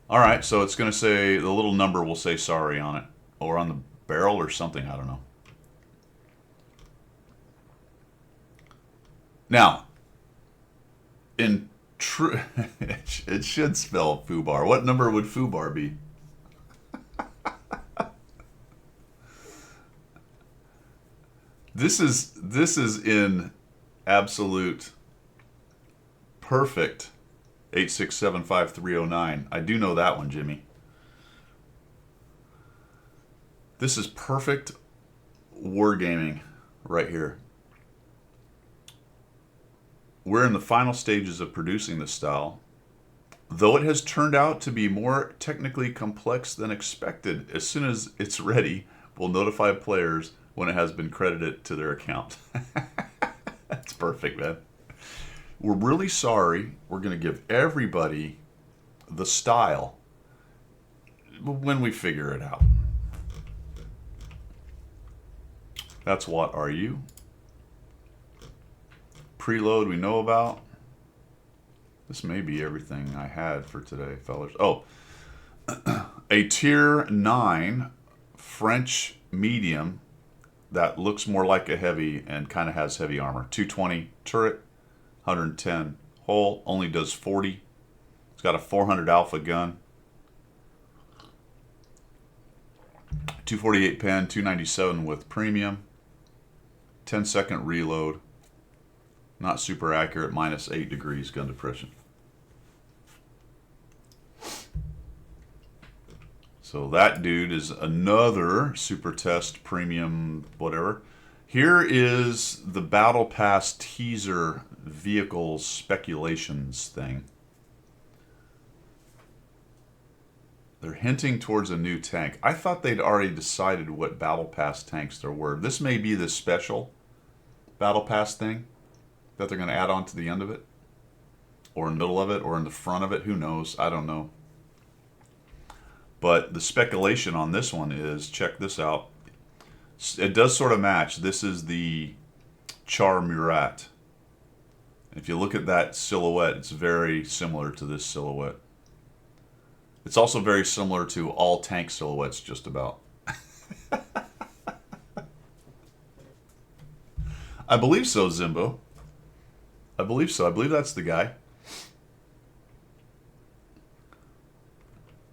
All right, so it's going to say, the little number will say sorry on it. Or on the barrel or something, I don't know. Now, in true, it should spell Fubar. What number would Fubar be? This is in absolute perfect 8675309. I do know that one, Jimmy. This is perfect wargaming right here. We're in the final stages of producing this style, though it has turned out to be more technically complex than expected. As soon as it's ready, we'll notify players when it has been credited to their account. That's perfect, man. We're really sorry. We're going to give everybody the style when we figure it out. That's what are you? Preload we know about. This may be everything I had for today, fellas. Oh, a tier 9 French medium that looks more like a heavy and kind of has heavy armor. 220 turret, 110 hull, only does 40. It's got a 400 alpha gun. 248 pen, 297 with premium. 10-second reload. Not super accurate, minus 8 degrees gun depression. So that dude is another Super Test Premium whatever. Here is the Battle Pass teaser vehicle speculations thing. They're hinting towards a new tank. I thought they'd already decided what Battle Pass tanks there were. This may be the special Battle Pass thing that they're going to add on to the end of it. Or in the middle of it, or in the front of it. Who knows? I don't know. But the speculation on this one is, check this out. It does sort of match. This is the Char Murat. If you look at that silhouette, it's very similar to this silhouette. It's also very similar to all tank silhouettes, just about. I believe so, Zimbo. I believe so. I believe that's the guy.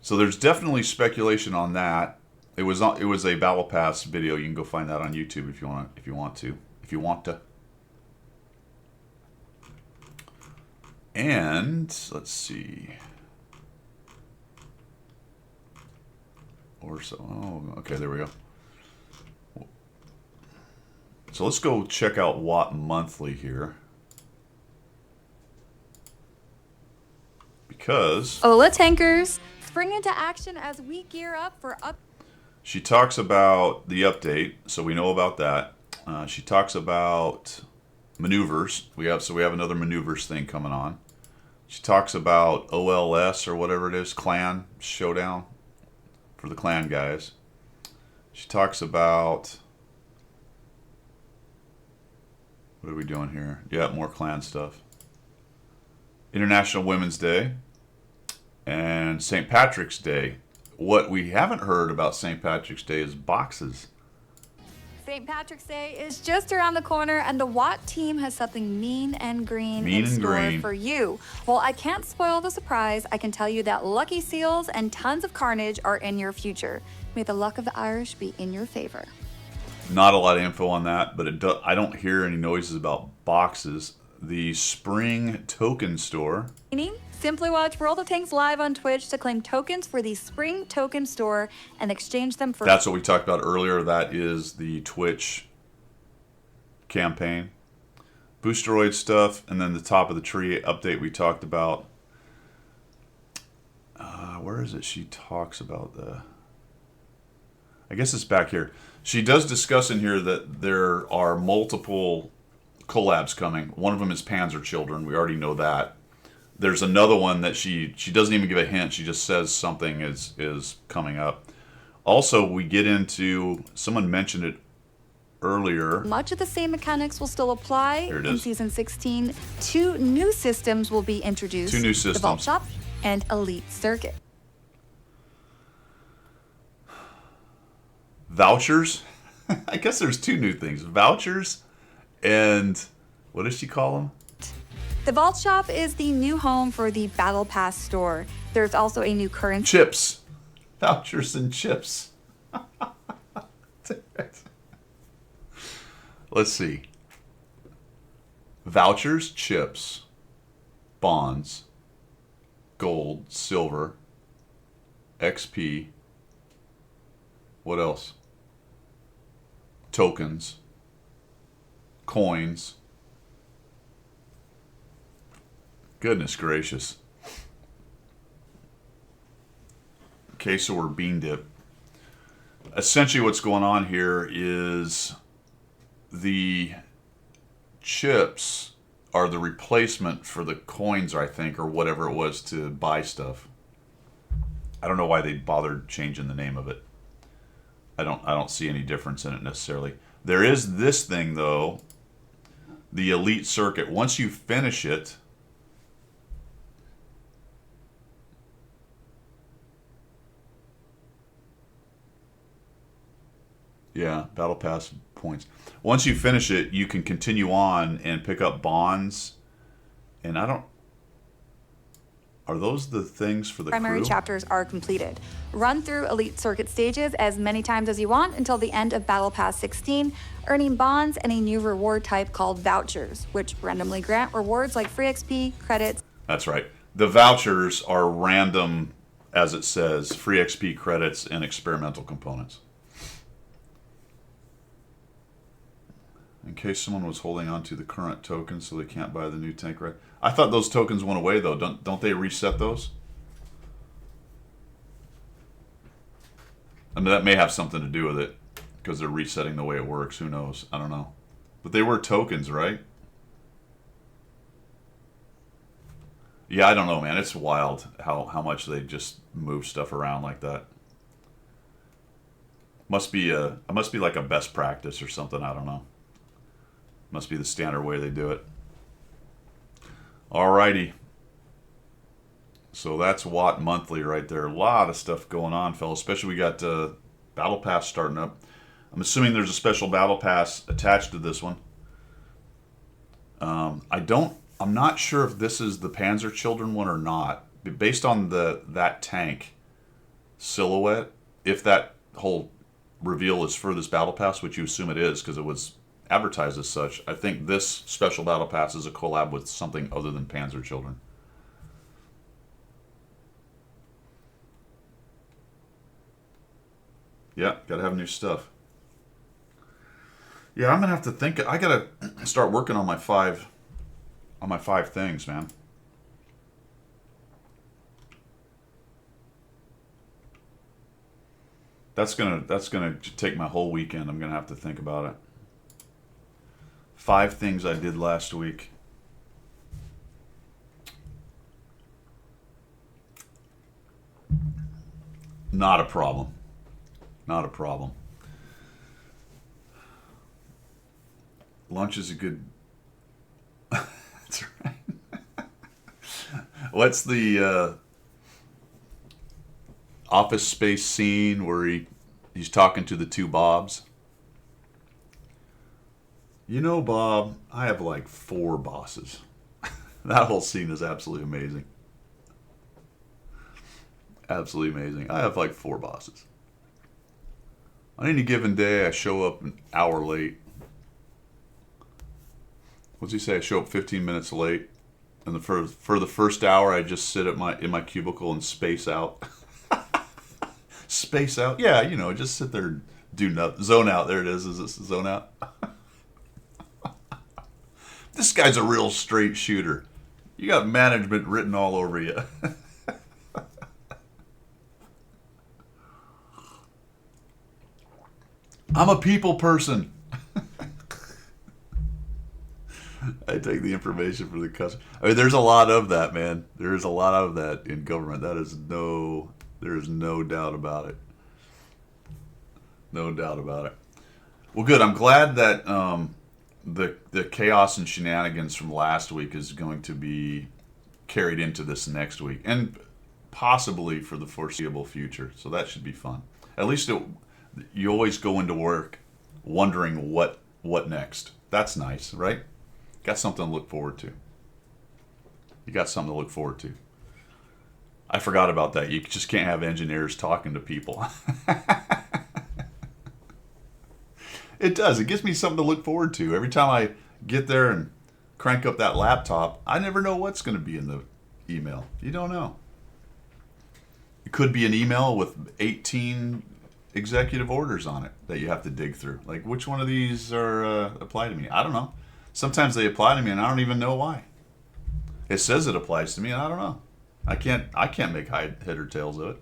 So there's definitely speculation on that. It was a Battle Pass video. You can go find that on YouTube if you want to. And let's see. Or so. Oh, okay, there we go. So let's go check out Watt Monthly here. Because Hola tankers! spring into action as we gear up for She talks about the update, so we know about that. She talks about maneuvers. We have another maneuvers thing coming on. She talks about OLS or whatever it is, clan showdown for the clan guys. She talks about, what are we doing here? Yeah, more clan stuff. International Women's Day and St. Patrick's Day. What we haven't heard about St. Patrick's Day is boxes. St. Patrick's Day is just around the corner, and the Watt team has something mean and green Mean in and store green. for you. While I can't spoil the surprise, I can tell you that lucky seals and tons of carnage are in your future. May the luck of the Irish be in your favor. Not a lot of info on that, but I don't hear any noises about boxes. The Spring Token Store. Simply watch World of Tanks live on Twitch to claim tokens for the Spring Token Store and exchange them for... That's what we talked about earlier. That is the Twitch campaign. Boosteroid stuff, and then the top of the tree update we talked about. Where is it? She talks about the... I guess it's back here. She does discuss in here that there are multiple collabs coming. One of them is Panzer Children. We already know that. There's another one that she doesn't even give a hint. She just says something is coming up. Also, we get into, someone mentioned it earlier. Much of the same mechanics will still apply Here it in is. Season 16. 2 new systems will be introduced. 2 new The Vault systems. Shop and Elite Circuit. Vouchers. I guess there's 2 new things. Vouchers and, what does she call them? The Vault Shop is the new home for the Battle Pass store. There's also a new currency. Chips. Vouchers and chips. Let's see. Vouchers, chips, bonds, gold, silver, XP. What else? Tokens, coins. Goodness gracious. Queso or bean dip. Essentially what's going on here is the chips are the replacement for the coins, I think, or whatever it was to buy stuff. I don't know why they bothered changing the name of it. I don't see any difference in it necessarily. There is this thing though, the Elite Circuit. Once you finish it, yeah, Battle Pass points. Once you finish it, you can continue on and pick up bonds. And I don't... Are those the things for the Primary crew? chapters are completed. Run through Elite Circuit stages as many times as you want until the end of Battle Pass 16, earning bonds and a new reward type called vouchers, which randomly grant rewards like free XP, credits. That's right. The vouchers are random, as it says, free XP credits and experimental components. In case someone was holding on to the current tokens so they can't buy the new tank right. I thought those tokens went away though. Don't they reset those? I mean, that may have something to do with it because they're resetting the way it works. Who knows? I don't know. But they were tokens, right? Yeah, I don't know, man. It's wild how much they just move stuff around like that. Must be like a best practice or something. I don't know. Must be the standard way they do it. Alrighty. So that's Watt Monthly right there. A lot of stuff going on, fellas. Especially we got Battle Pass starting up. I'm assuming there's a special Battle Pass attached to this one. I'm not sure if this is the Panzer Children one or not. Based on that tank silhouette, if that whole reveal is for this Battle Pass, which you assume it is because it was advertised as such, I think this special Battle Pass is a collab with something other than Panzer Children. Yeah, gotta have new stuff. Yeah, I'm gonna have to think. I gotta start working on my five things, man. That's gonna take my whole weekend. I'm gonna have to think about it. 5 things I did last week. Not a problem. Not a problem. Lunch is a good. That's right. What's the Office Space scene where he's talking to the 2 Bobs? You know, Bob, I have like 4 bosses. That whole scene is absolutely amazing. Absolutely amazing. I have like 4 bosses. On any given day, I show up an hour late. What's he say? I show up 15 minutes late, and for the first hour, I just sit in my cubicle and space out. Space out? Yeah, you know, just sit there, do nothing, zone out. There it is. Is this zone out? This guy's a real straight shooter. You got management written all over you. I'm a people person. I take the information from the customer. I mean, there's a lot of that, man. There is a lot of that in government. There is no doubt about it. No doubt about it. Well, good. I'm glad that the chaos and shenanigans from last week is going to be carried into this next week, and possibly for the foreseeable future. So that should be fun. At least you always go into work wondering what next. That's nice, right? Got something to look forward to. You got something to look forward to. I forgot about that. You just can't have engineers talking to people. It does. It gives me something to look forward to. Every time I get there and crank up that laptop, I never know what's going to be in the email. You don't know. It could be an email with 18 executive orders on it that you have to dig through. Like, which one of these are apply to me? I don't know. Sometimes they apply to me and I don't even know why. It says it applies to me and I don't know. I can't make head or tails of it.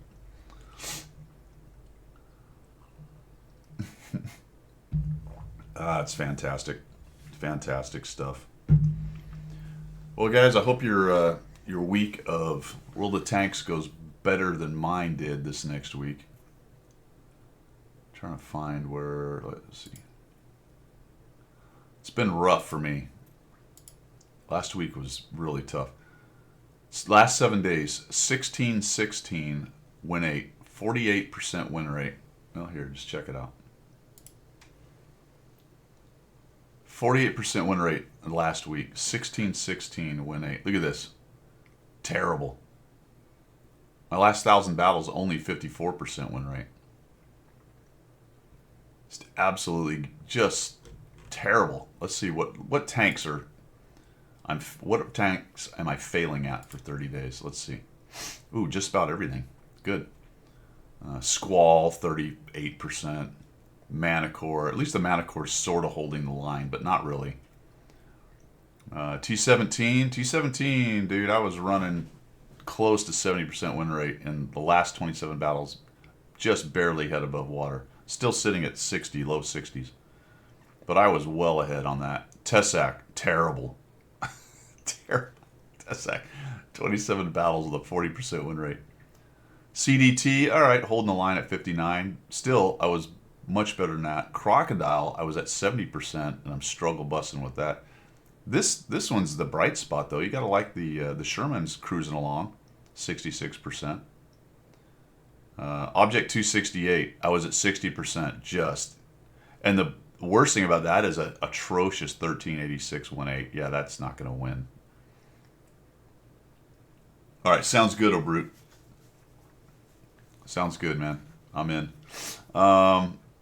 It's fantastic. Fantastic stuff. Well, guys, I hope your week of World of Tanks goes better than mine did this next week. Trying to find where, let's see. It's been rough for me. Last week was really tough. Last 7 days, 16-16, win 8, 48% win rate. Well, here, just check it out. 48% win rate last week, 16-16, win 8. Look at this. Terrible. My last 1,000 battles, only 54% win rate. It's absolutely just terrible. Let's see what tanks am I failing at for 30 days? Let's see. Ooh, just about everything. Good. Squall, 38%. Manticore, at least the Manticore's sort of holding the line, but not really. T-17, dude, I was running close to 70% win rate in the last 27 battles. Just barely head above water. Still sitting at 60, low 60s. But I was well ahead on that. Tessac, terrible. Terrible. Tessac, 27 battles with a 40% win rate. CDT, all right, holding the line at 59. Still, I was much better than that. Crocodile, I was at 70%, and I'm struggle busting with that. This one's the bright spot, though. You got to like the Sherman's cruising along, 66%. Object 268, I was at 60% just. And the worst thing about that is an atrocious 1386 1.8. Yeah, that's not going to win. All right, sounds good, O'Brute. Sounds good, man. I'm in.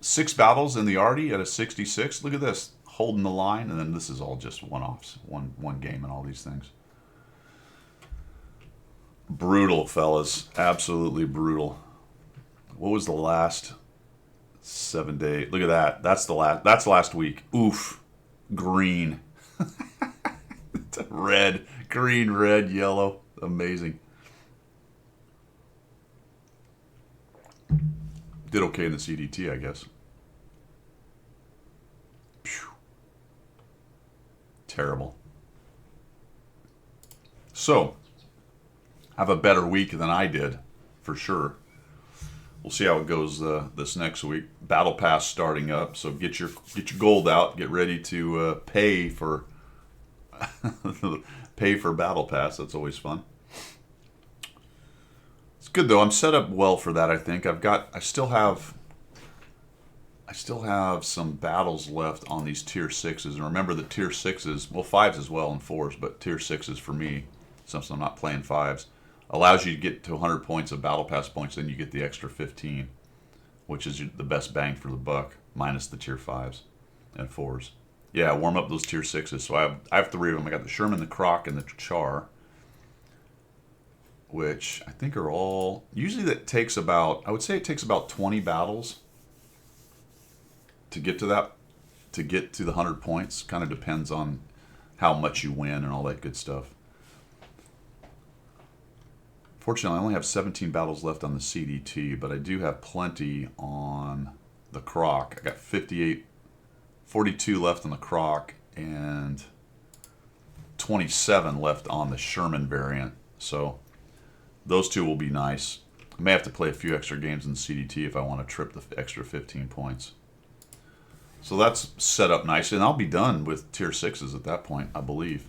6 battles in the Arty at a 66. Look at this. Holding the line, and then this is all just one-offs. One game and all these things. Brutal, fellas. Absolutely brutal. What was the last 7 days? Look at that. That's last week. Oof. Green. Red. Green, red, yellow. Amazing. Did okay in the CDT, I guess. Phew. Terrible. So, have a better week than I did, for sure. We'll see how it goes this next week. Battle Pass starting up, so get your gold out. Get ready to pay for pay for Battle Pass. That's always fun. It's good though. I'm set up well for that. I think I still have some battles left on these tier 6s, and remember the tier 6s, well 5s as well and 4s, but tier 6s for me, since I'm not playing 5s, allows you to get to 100 points of Battle Pass points, then you get the extra 15, which is the best bang for the buck, minus the tier 5s and 4s. Yeah, warm up those tier 6s. So I have 3 of them. I got the Sherman, the Croc, and the Char, which I think are all... Usually that takes about... I would say it takes about 20 battles to get to that, to get to the 100 points. Kind of depends on how much you win and all that good stuff. Fortunately, I only have 17 battles left on the CDT, but I do have plenty on the Croc. I got 42 left on the Croc and 27 left on the Sherman variant. So those two will be nice. I may have to play a few extra games in the CDT if I want to trip the extra 15 points. So that's set up nicely, and I'll be done with tier 6s at that point, I believe.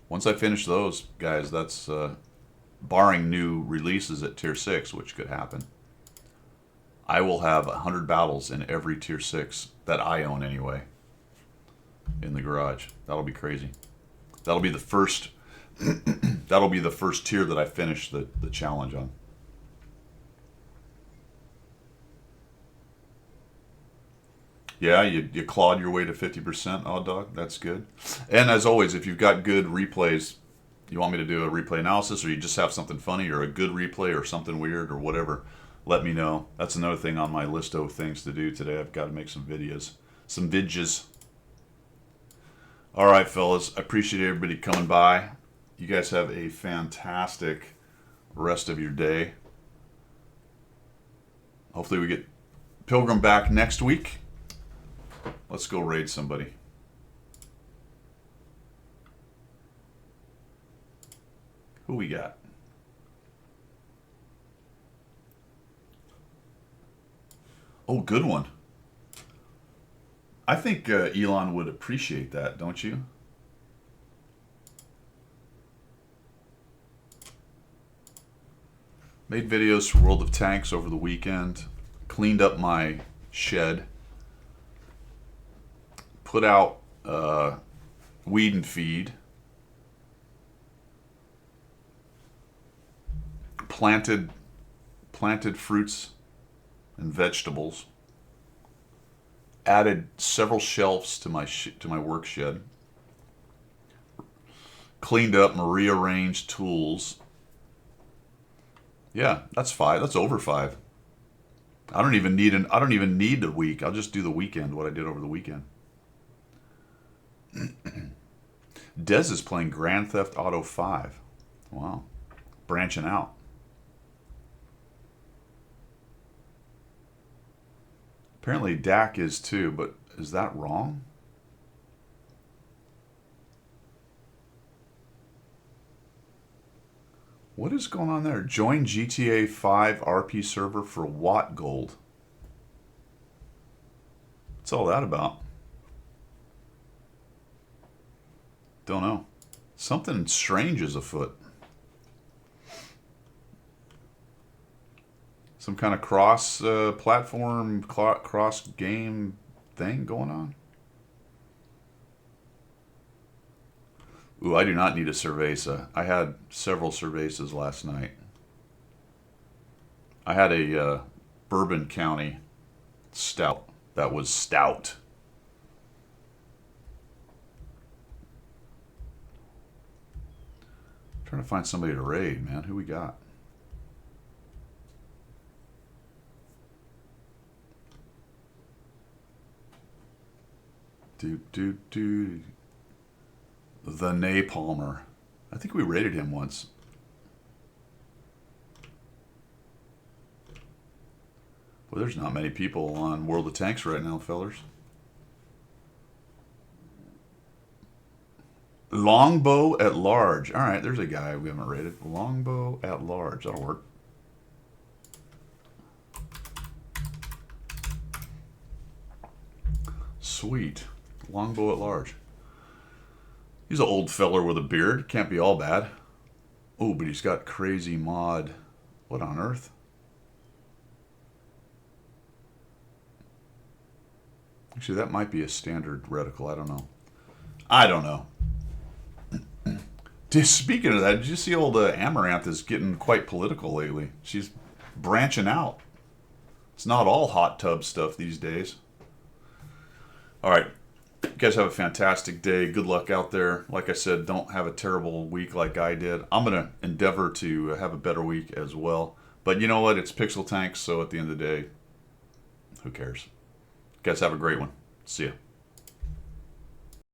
Once I finish those, guys, that's barring new releases at tier 6, which could happen. I will have 100 battles in every tier 6 that I own anyway in the garage. That'll be crazy. That'll be the first that'll be the first tier that I finish the challenge on. Yeah, you clawed your way to 50%, Odd Dog. That's good. And as always, if you've got good replays, you want me to do a replay analysis, or you just have something funny or a good replay or something weird or whatever, let me know. That's another thing on my list of things to do today. I've got to make some videos. Some vidges. All right, fellas. I appreciate everybody coming by. You guys have a fantastic rest of your day. Hopefully we get Pilgrim back next week. Let's go raid somebody. Who we got? Oh, good one. I think Elon would appreciate that, don't you? Made videos for World of Tanks over the weekend. Cleaned up my shed. Put out weed and feed. Planted fruits and vegetables. Added several shelves to my work shed. Cleaned up and rearranged tools. Yeah, that's 5. That's over 5. I don't even need a week. I'll just do the weekend, what I did over the weekend. Dez is playing Grand Theft Auto 5. Wow. Branching out. Apparently Dak is too, but is that wrong? What is going on there? Join GTA 5 RP server for Watt Gold. What's all that about? Don't know. Something strange is afoot. Some kind of cross-platform, cross-game thing going on? Ooh, I do not need a cerveza. I had several cervezas last night. I had a Bourbon County stout that was stout. I'm trying to find somebody to raid, man. Who we got? The Napalmer. I think we raided him once. Well, there's not many people on World of Tanks right now, fellers. Longbow at large. All right, there's a guy we haven't rated. Longbow at large. That'll work. Sweet. Longbow at large. He's an old feller with a beard. Can't be all bad. Oh, but he's got crazy mod. What on earth? Actually, that might be a standard reticle. I don't know. I don't know. Speaking of that, did you see old Amaranth is getting quite political lately? She's branching out. It's not all hot tub stuff these days. All right. You guys have a fantastic day. Good luck out there. Like I said, don't have a terrible week like I did. I'm going to endeavor to have a better week as well. But you know what? It's Pixel Tanks, so at the end of the day, who cares? You guys have a great one. See ya.